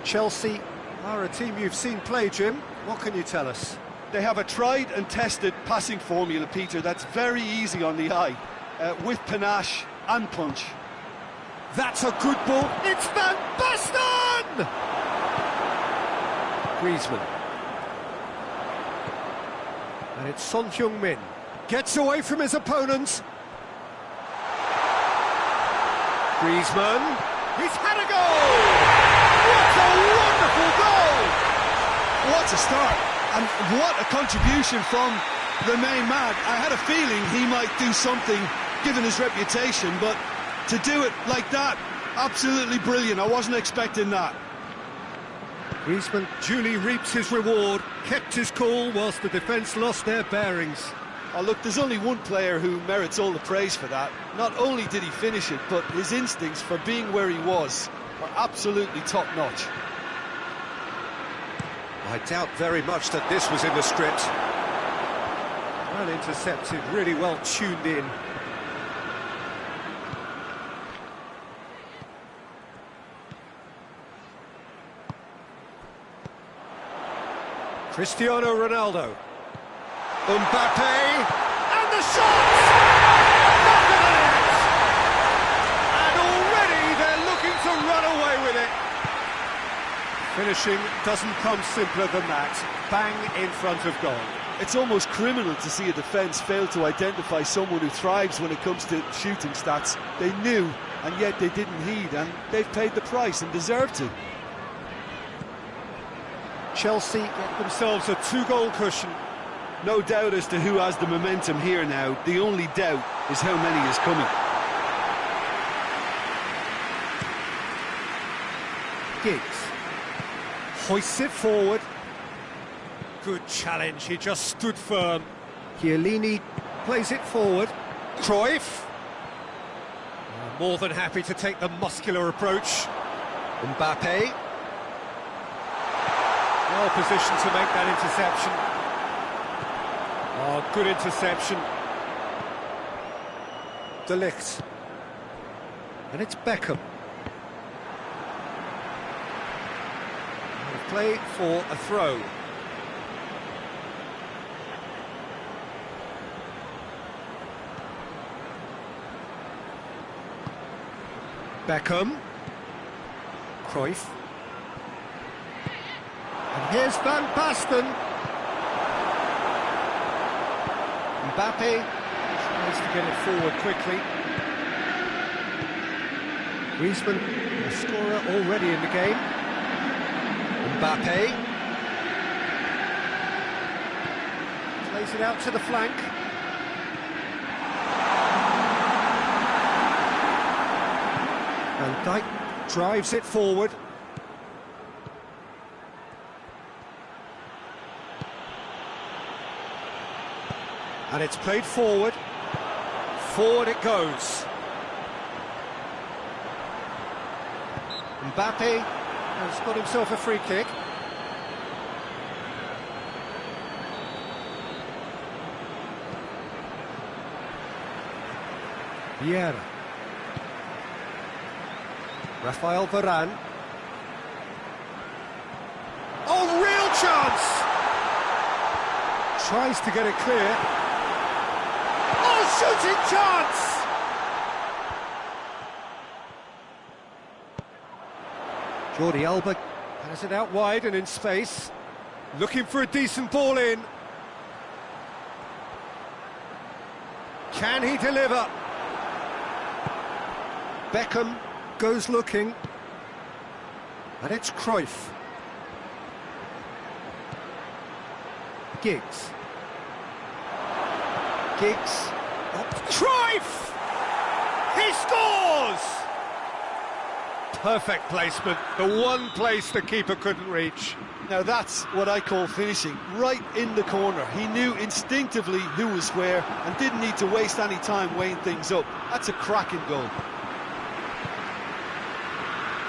Chelsea are a team you've seen play, Jim. What can you tell us? They have a tried and tested passing formula, Peter, that's very easy on the eye, with panache and punch. That's a good ball. It's Van Basten! Griezmann. And it's Son Heung-min. Gets away from his opponents. Griezmann. He's had a goal! What a wonderful goal! What a start, and what a contribution from the main man. I had a feeling he might do something, given his reputation, but to do it like that, absolutely brilliant. I wasn't expecting that. Griezmann duly reaps his reward, kept his cool whilst the defence lost their bearings. Oh, look, there's only one player who merits all the praise for that. Not only did he finish it, but his instincts for being where he was are absolutely top-notch. I doubt very much that this was in the script. Well intercepted, really well tuned in. Cristiano Ronaldo. Mbappe, and the shot! Back of the net! And already they're looking to run away with it. Finishing doesn't come simpler than that. Bang in front of goal. It's almost criminal to see a defence fail to identify someone who thrives when it comes to shooting stats. They knew, and yet they didn't heed, and they've paid the price and deserve to. Chelsea get themselves a 2-goal cushion. No doubt as to who has the momentum here now. The only doubt is how many is coming. Giggs hoists it forward. Good challenge, he just stood firm. Chiellini plays it forward. Cruyff. More than happy to take the muscular approach. Mbappe. Well positioned to make that interception. Oh, good interception. De Ligt. And it's Beckham. Play for a throw. Beckham. Cruyff. And here's Van Basten. Mbappe tries to get it forward quickly. Griezmann, a scorer already in the game. Mbappe plays it out to the flank. Van Dijk drives it forward. And it's played forward. Forward it goes. Mbappe has got himself a free kick. Vieira. Rafael Varane. Oh, real chance! Tries to get it clear. Oh, shooting chance! Jordi Alba has it out wide and in space. Looking for a decent ball in. Can he deliver? Beckham goes looking. And it's Cruyff. Giggs. Giggs Cruyff! He scores! Perfect placement, the one place the keeper couldn't reach. Now that's what I call finishing, right in the corner. He knew instinctively who was where and didn't need to waste any time weighing things up. That's a cracking goal.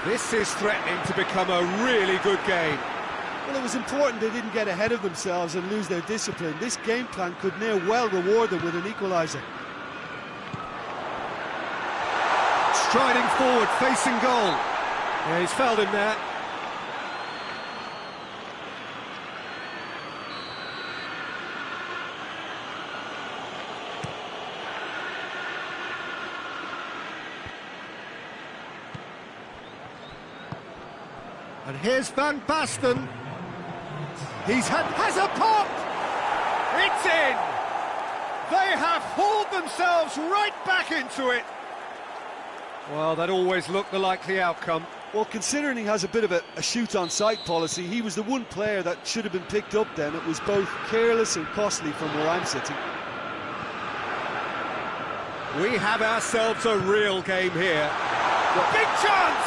This is threatening to become a really good game. Well, it was important they didn't get ahead of themselves and lose their discipline. This game plan could now well reward them with an equaliser. Striding forward, facing goal. Yeah, he's fouled him there. And here's Van Basten. Has a pop! It's in! They have hauled themselves right back into it. Well, that always looked the likely outcome. Well, considering he has a bit of a shoot-on-sight policy, he was the one player that should have been picked up then. It was both careless and costly from where I'm sitting. We have ourselves a real game here. Big chance!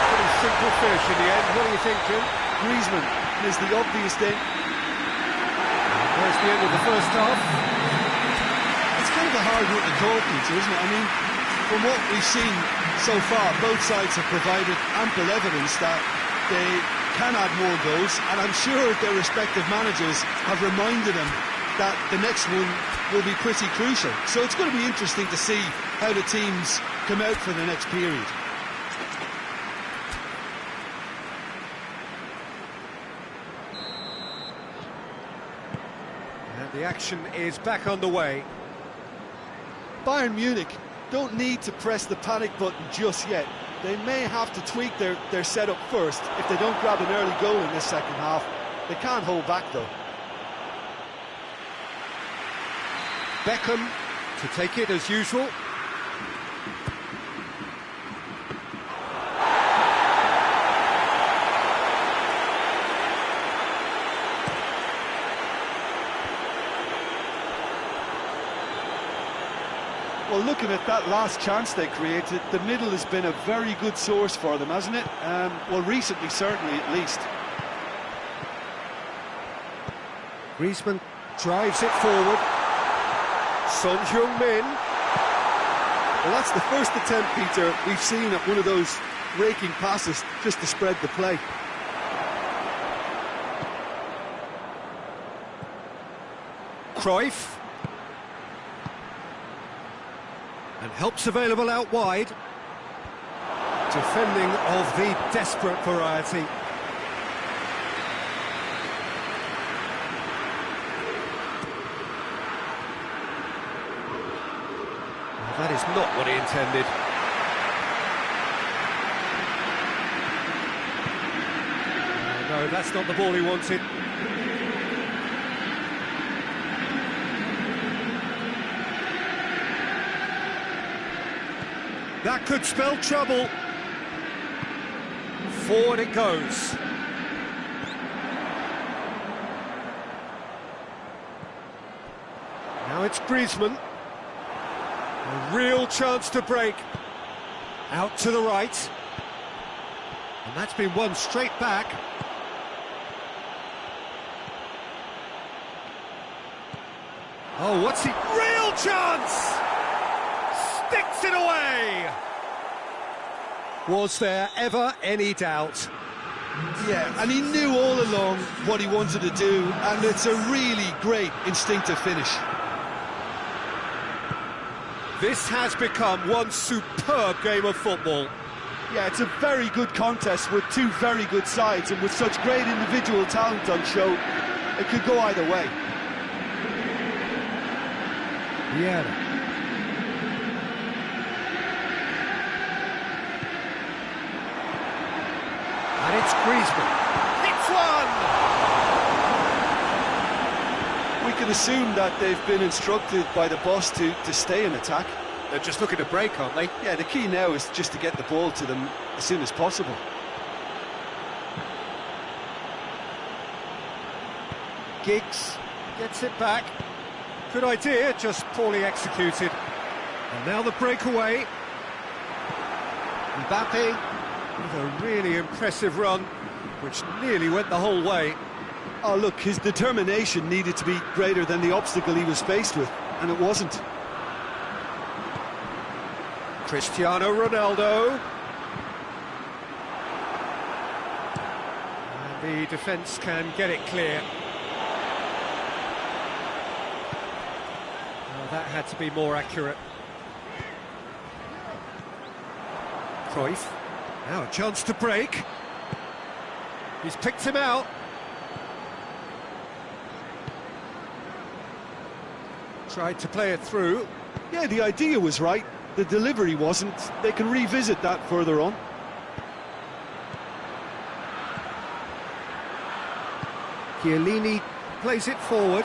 Pretty simple finish in the end. What do you think, Jim? Griezmann is the obvious thing. There's the end of the first half. It's kind of a hard one to call, Peter, isn't it? I mean, from what we've seen so far, both sides have provided ample evidence that they can add more goals, and I'm sure their respective managers have reminded them that the next one will be pretty crucial. So it's going to be interesting to see how the teams come out for the next period. And the action is back underway. Bayern Munich don't need to press the panic button just yet. They may have to tweak their setup first if they don't grab an early goal in this second half. They can't hold back though. Beckham to take it as usual. Well, looking at that last chance they created, the middle has been a very good source for them, hasn't it? Well, recently, certainly, at least. Griezmann drives it forward. Son Heung-min. Well, that's the first attempt, Peter, we've seen at one of those raking passes just to spread the play. Cruyff. And help's available out wide. Defending of the desperate variety. That is not what he intended. No, that's not the ball he wanted. That could spell trouble. Forward it goes. Now it's Griezmann. A real chance to break. Out to the right. And that's been won straight back. Oh, what's he... Real chance! Sticks it away! Was there ever any doubt? Yeah, and he knew all along what he wanted to do, and it's a really great instinctive finish. This has become one superb game of football. Yeah, it's a very good contest with two very good sides, and with such great individual talent on show, it could go either way. Yeah. And it's Griezmann. Hits one! We can assume that they've been instructed by the boss to stay in attack. They're just looking to break, aren't they? Yeah, the key now is just to get the ball to them as soon as possible. Giggs Gets it back. Good idea, just poorly executed. And now the breakaway. Mbappe with a really impressive run, which nearly went the whole way. Oh, look, his determination needed to be greater than the obstacle he was faced with, and it wasn't. Cristiano Ronaldo. And the defence can get it clear. Oh, that had to be more accurate. Cruyff. Now a chance to break. He's picked him out. Tried to play it through. Yeah, the idea was right. The delivery wasn't. They can revisit that further on. Chiellini plays it forward.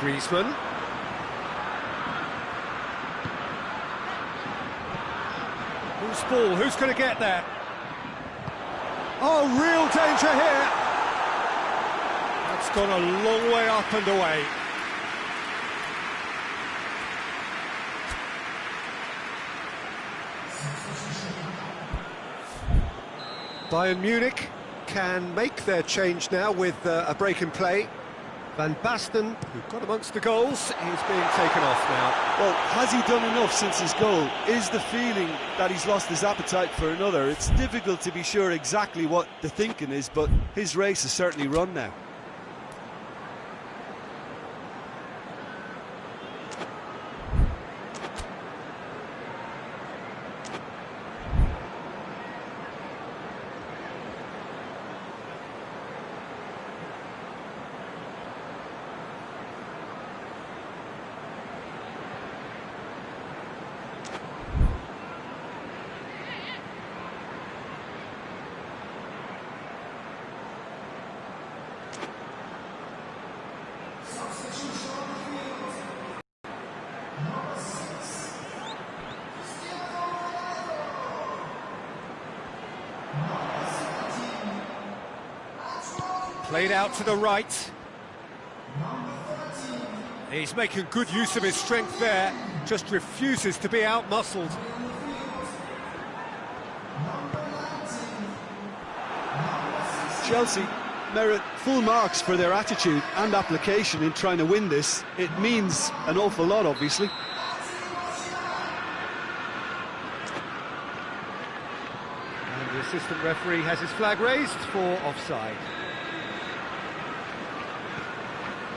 Griezmann. Who's ball? Who's going to get there? Oh, real danger here. That's gone a long way up and away. Bayern Munich can make their change now with a break in play. Van Basten, who got amongst the goals, is being taken off now. Well, has he done enough since his goal? Is the feeling that he's lost his appetite for another? It's difficult to be sure exactly what the thinking is, but his race is certainly run now. Played out to the right. He's making good use of his strength there, just refuses to be out-muscled. Chelsea merit full marks for their attitude and application in trying to win this. It means an awful lot, obviously. And the assistant referee has his flag raised for offside.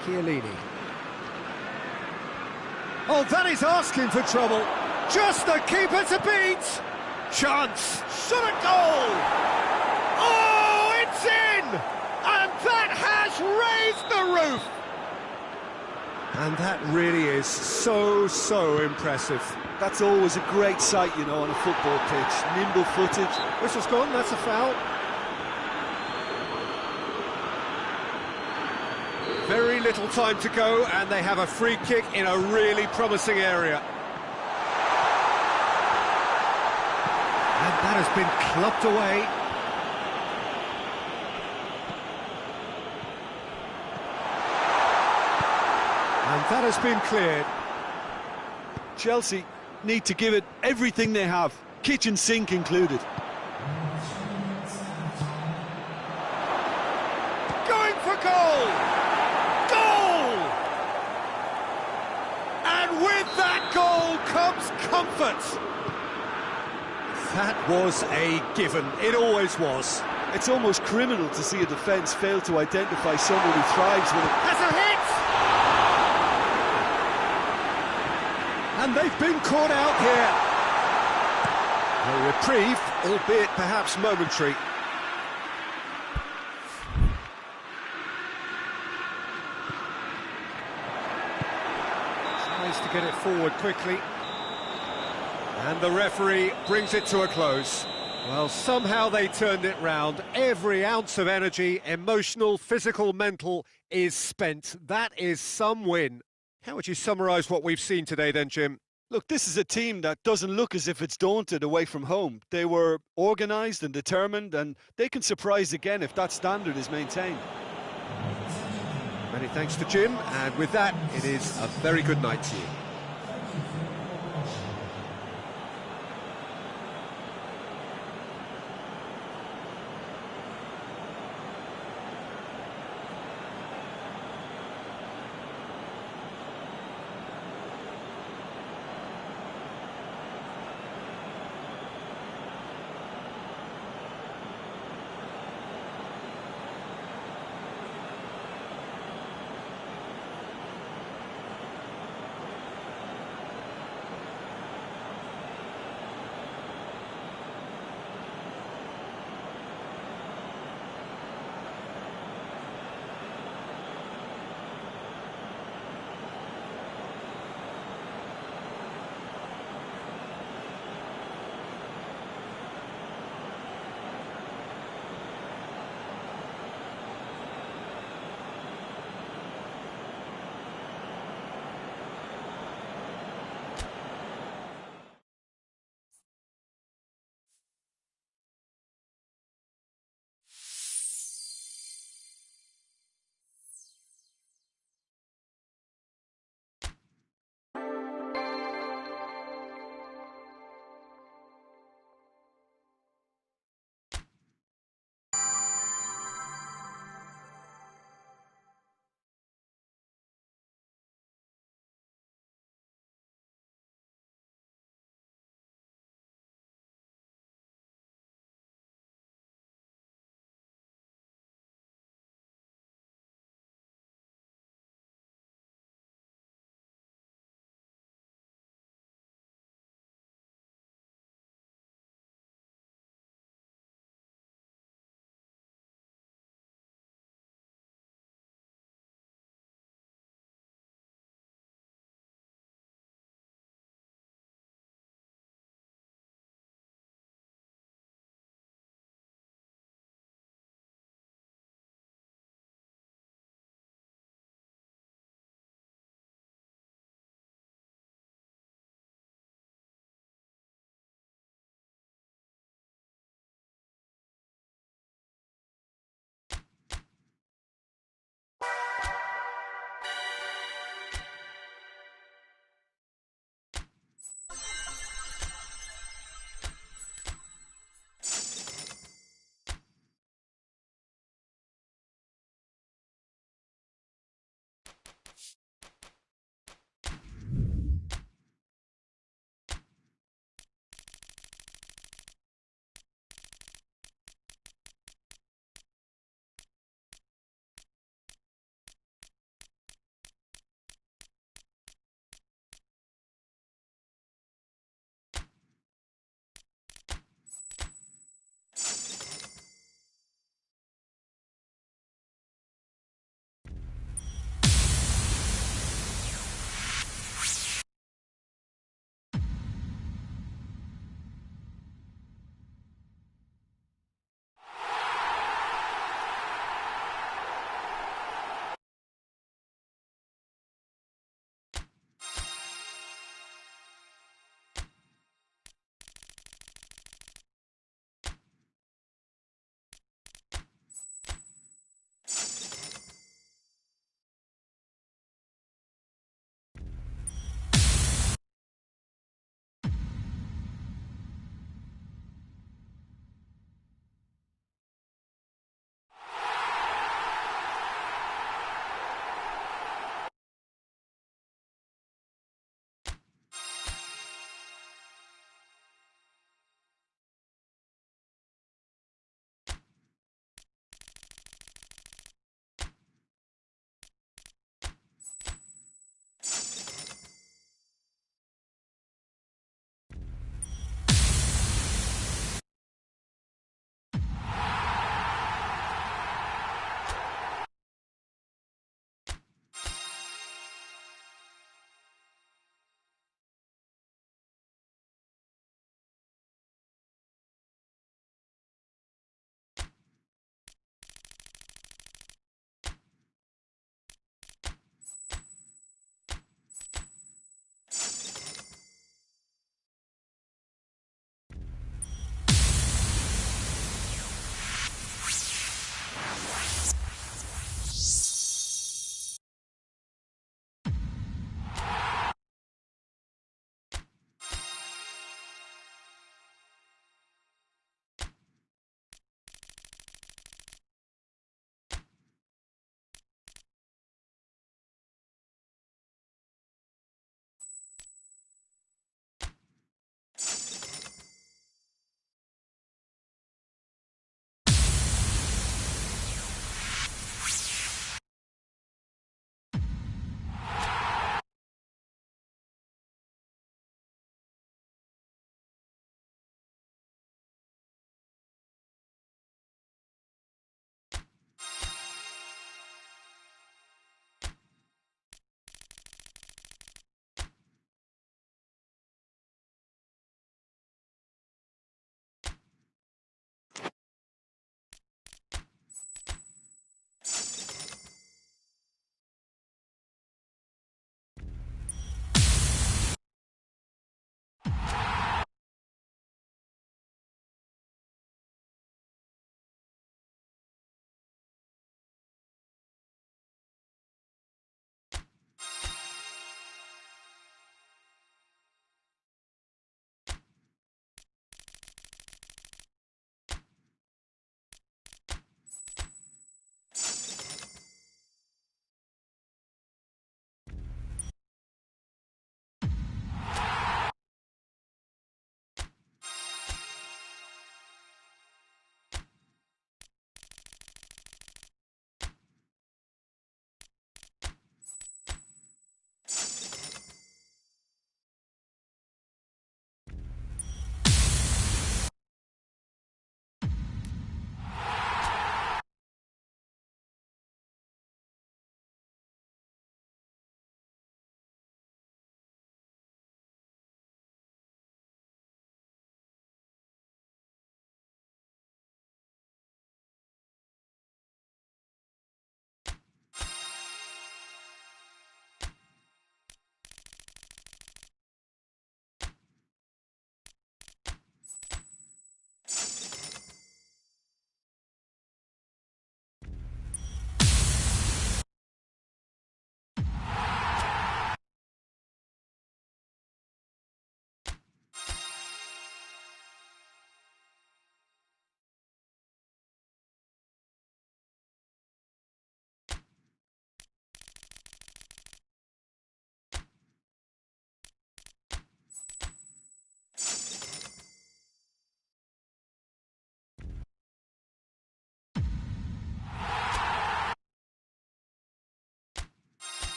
Chiellini. Oh, that is asking for trouble. Just the keeper to beat. Chance. Shot at goal. Oh, it's in. And that has raised the roof. And that really is so impressive. That's always a great sight, you know, on a football pitch. Nimble-footed. Whistle's gone, that's a foul. Very little time to go, and they have a free kick in a really promising area. And that has been clubbed away. And that has been cleared. Chelsea need to give it everything they have, kitchen sink included. Going for goal! With that goal comes comfort. That was a given. It always was. It's almost criminal to see a defence fail to identify someone who thrives with it. Has a hit! And they've been caught out here. A reprieve, albeit perhaps momentary. To get it forward quickly, and the referee brings it to a close. Well, somehow they turned it round. Every ounce of energy, emotional, physical, mental, is spent. That is some win. How would you summarise what we've seen today then, Jim? Look, this is a team that doesn't look as if it's daunted away from home. They were organised and determined, and they can surprise again if that standard is maintained. Many thanks to Jim, and with that, it is a very good night to you.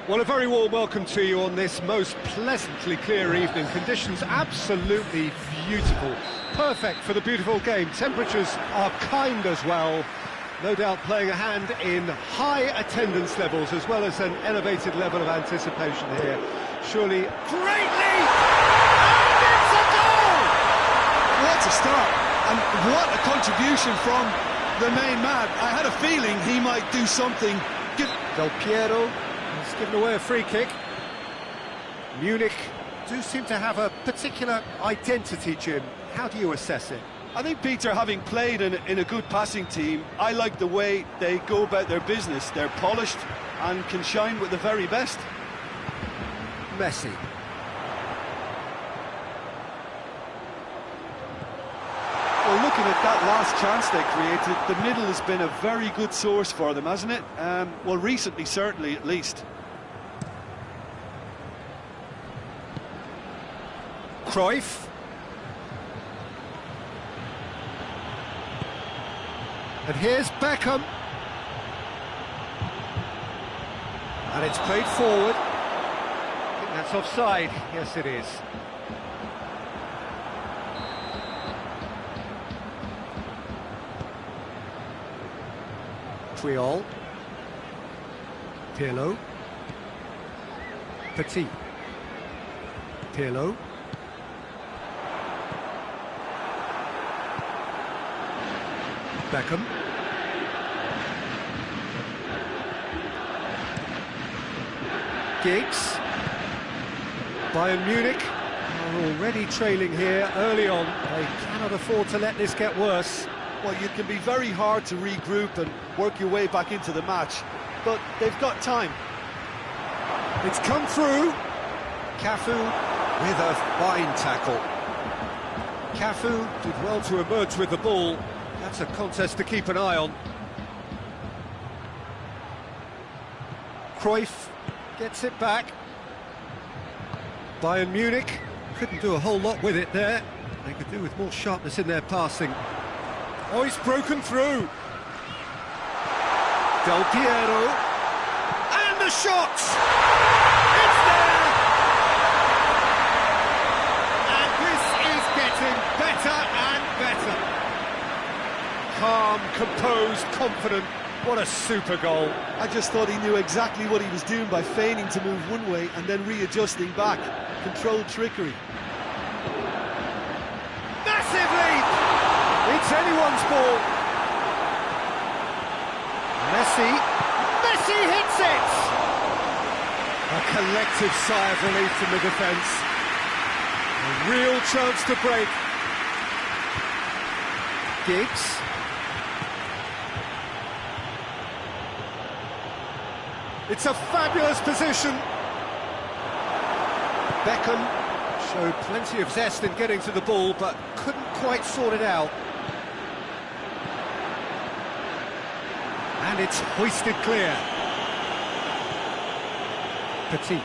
Well, a very warm welcome to you on this most pleasantly clear evening. Conditions absolutely beautiful. Perfect for the beautiful game. Temperatures are kind as well. No doubt playing a hand in high attendance levels as well as an elevated level of anticipation here. Surely, great lead! And it's a goal! What a start, and what a contribution from the main man. I had a feeling he might do something. Del Piero has given away a free kick. Munich do seem to have a particular identity, Jim. How do you assess it? I think, Peter, having played in a good passing team, I like the way they go about their business. They're polished and can shine with the very best. Messi. Well, looking at that last chance they created, the middle has been a very good source for them, hasn't it? Well, recently, certainly, at least. Cruyff. And here's Beckham. And it's played forward. I think that's offside. Yes, it is. Triol. Pirlo. Petit. Pirlo. Beckham. Giggs. Bayern Munich are already trailing here early on. They cannot afford to let this get worse. Well, you can be very hard to regroup and work your way back into the match, but they've got time. It's come through. Cafu with a fine tackle. Cafu did well to emerge with the ball. That's a contest to keep an eye on. Cruyff gets it back. Bayern Munich couldn't do a whole lot with it there. They could do with more sharpness in their passing. Oh, he's broken through. Del Piero. And the shot! It's there! And this is getting better and better. Calm, composed, confident. What a super goal. I just thought he knew exactly what he was doing by feigning to move one way and then readjusting back. Controlled trickery. Massive leap! It's anyone's ball. Messi hits it! A collective sigh of relief from the defence. A real chance to break. Giggs. It's a fabulous position. Beckham showed plenty of zest in getting to the ball, but couldn't quite sort it out. And it's hoisted clear. Petit.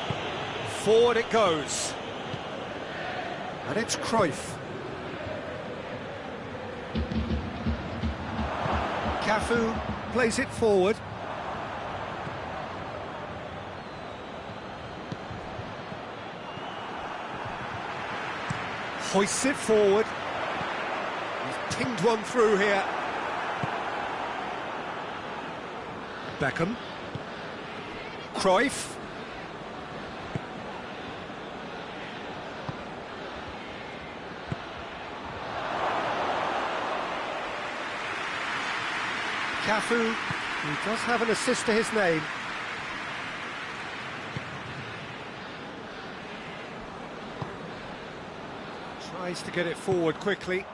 Forward it goes. And it's Cruyff. Cafu plays it forward. Hoists it forward. He's pinged one through here. Beckham. Cruyff. Cafu, who does have an assist to his name. Tries to get it forward quickly.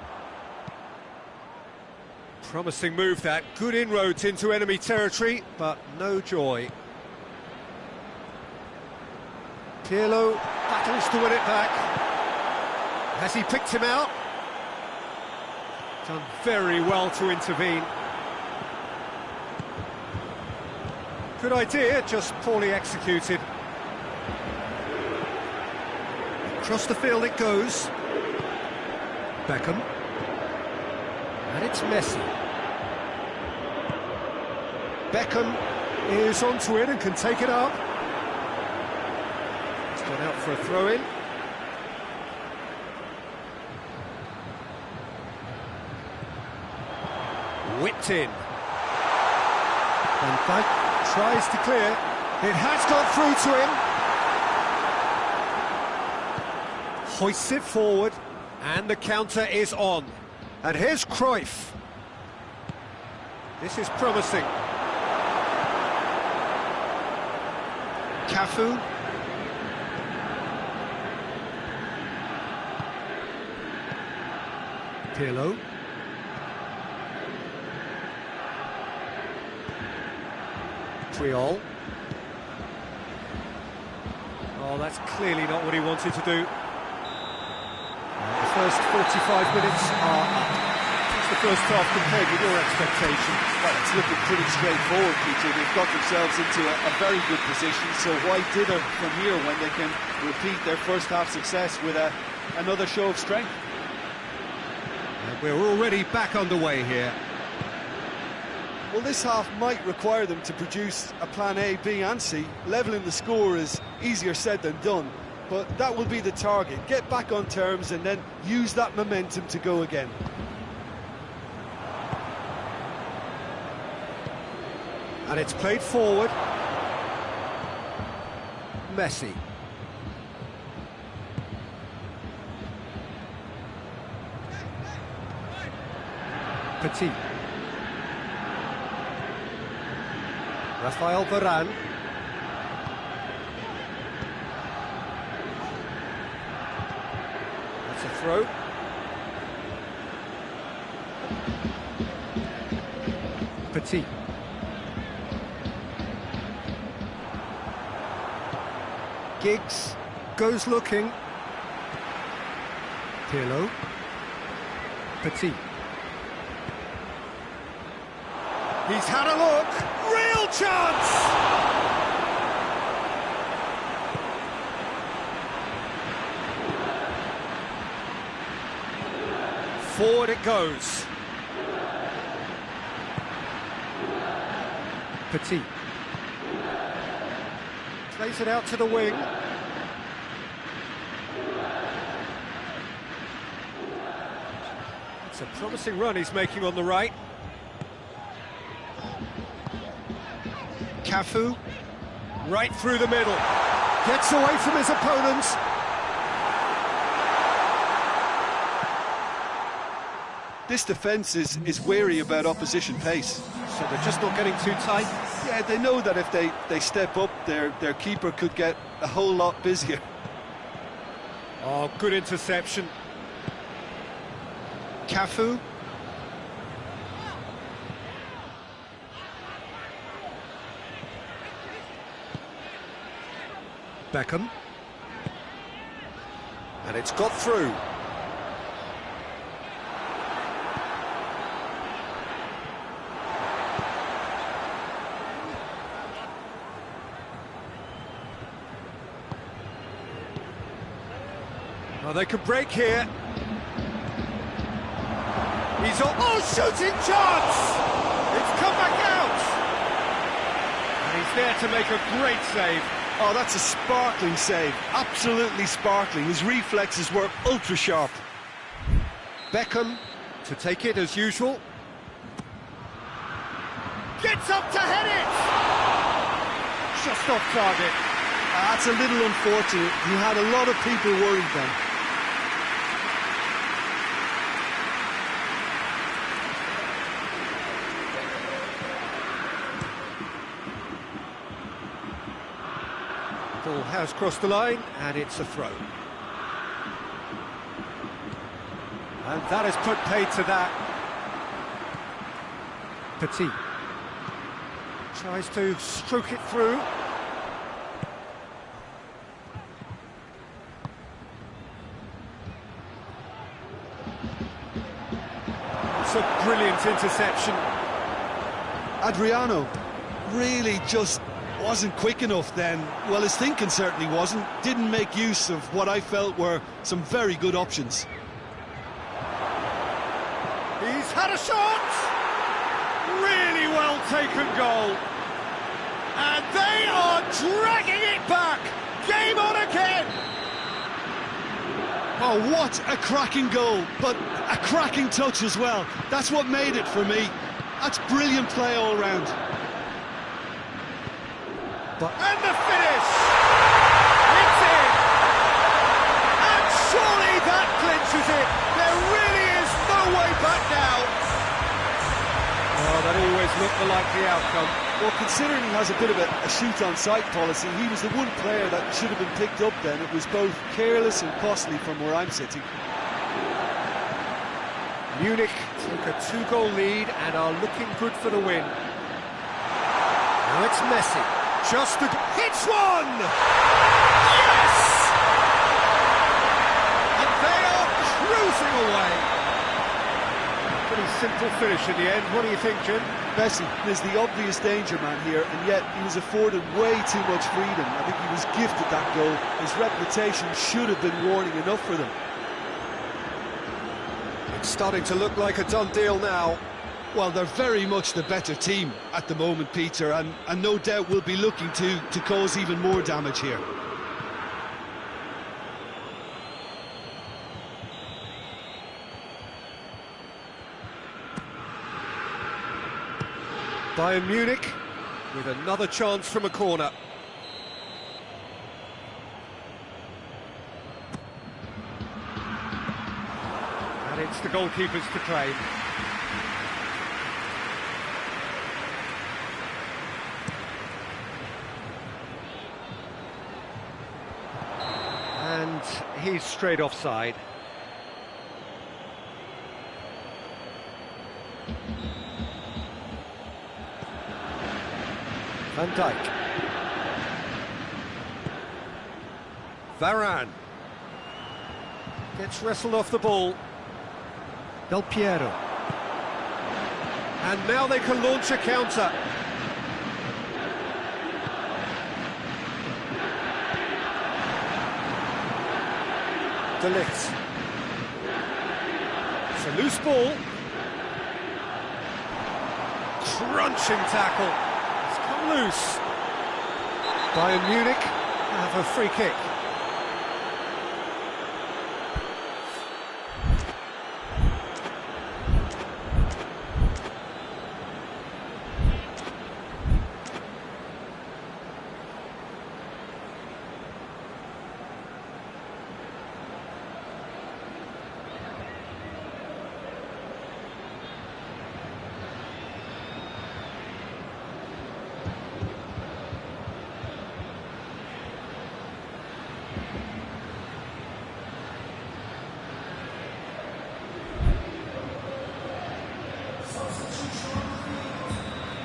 Promising move that. Good inroads into enemy territory, but no joy. Pirlo battles to win it back. Has he picked him out? Done very well to intervene. Good idea, just poorly executed. Across the field it goes. Beckham. And it's Messi. Beckham is onto it and can take it up. It's gone out for a throw-in. Whipped in. Van Dijk tries to clear. It has gone through to him. Hoists it forward. And the counter is on. And here's Cruyff. This is promising. Cafu. Pirlo. Triol. Oh, that's clearly not what he wanted to do. The first 45 minutes are up. What's the first half compared with your expectations? Well, it's looking pretty straightforward, Peter. They've got themselves into a very good position, so why dither from here when they can repeat their first half success with another show of strength? And we're already back underway here. Well, this half might require them to produce a plan A, B and C. Levelling the score is easier said than done, but that will be the target. Get back on terms and then use that momentum to go again. And it's played forward. Messi. Petit. Rafael Varane. throw. Petit. Giggs goes looking. Pirlo. Petit. He's had a look. Real chance! Forward it goes. Petit. Plays it out to the wing. It's a promising run he's making on the right. Cafu, right through the middle. Gets away from his opponents. This defence is wary about opposition pace. So they're just not getting too tight. Yeah, they know that if they step up, their keeper could get a whole lot busier. Oh, good interception. Cafu. Beckham. And it's got through. Oh, they could break here. He's on. Oh, shooting chance! It's come back out! And he's there to make a great save. Oh, that's a sparkling save. Absolutely sparkling. His reflexes were ultra sharp. Beckham to take it as usual. Gets up to head it! Just off target. That's a little unfortunate. He had a lot of people worried then. Ball has crossed the line, and it's a throw. And that has put paid to that. Petit. Tries to stroke it through. It's a brilliant interception. Adriano really just wasn't quick enough then. Well, his thinking certainly wasn't. Didn't make use of what I felt were some very good options. He's had a shot! Really well taken goal. And they are dragging it back! Game on again! Oh, what a cracking goal, but a cracking touch as well. That's what made it for me. That's brilliant play all round. And the finish! It's in! And surely that clinches it! There really is no way back now! Oh, that always looked the likely outcome. Well, considering he has a bit of a shoot-on-sight policy, he was the one player that should have been picked up then. It was both careless and costly from where I'm sitting. Munich take a 2-goal lead and are looking good for the win. Now it's Messi. Just a... hits one! Yes! And they are cruising away. Pretty simple finish in the end. What do you think, Jim? Messi is the obvious danger man here, and yet he was afforded way too much freedom. I think he was gifted that goal. His reputation should have been warning enough for them. It's starting to look like a done deal now. Well, they're very much the better team at the moment, Peter, and no doubt will be looking to cause even more damage here. Bayern Munich with another chance from a corner. And it's the goalkeepers to claim. And he's straight offside. Van Dijk. Varane. Gets wrestled off the ball. Del Piero. And now they can launch a counter. De Ligt. It's a loose ball. Crunching tackle. It's come loose. Bayern Munich have a free kick.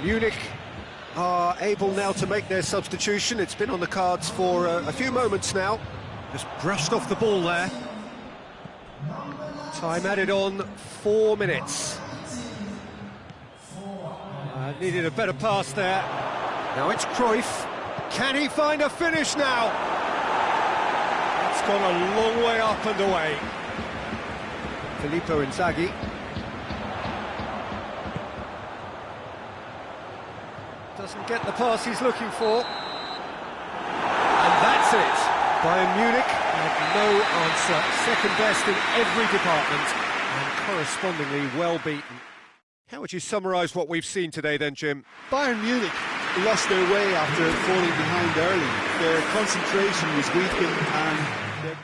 Munich are able now to make their substitution. It's been on the cards for a few moments now. Just brushed off the ball there. Time added on 4 minutes. Needed a better pass there. Now it's Cruyff. Can he find a finish now? It's gone a long way up and away. Filippo Inzaghi. Doesn't get the pass he's looking for. And that's it. Bayern Munich had no answer. Second best in every department and correspondingly well beaten. How would you summarise what we've seen today then, Jim? Bayern Munich lost their way after falling behind early. Their concentration was weakened and their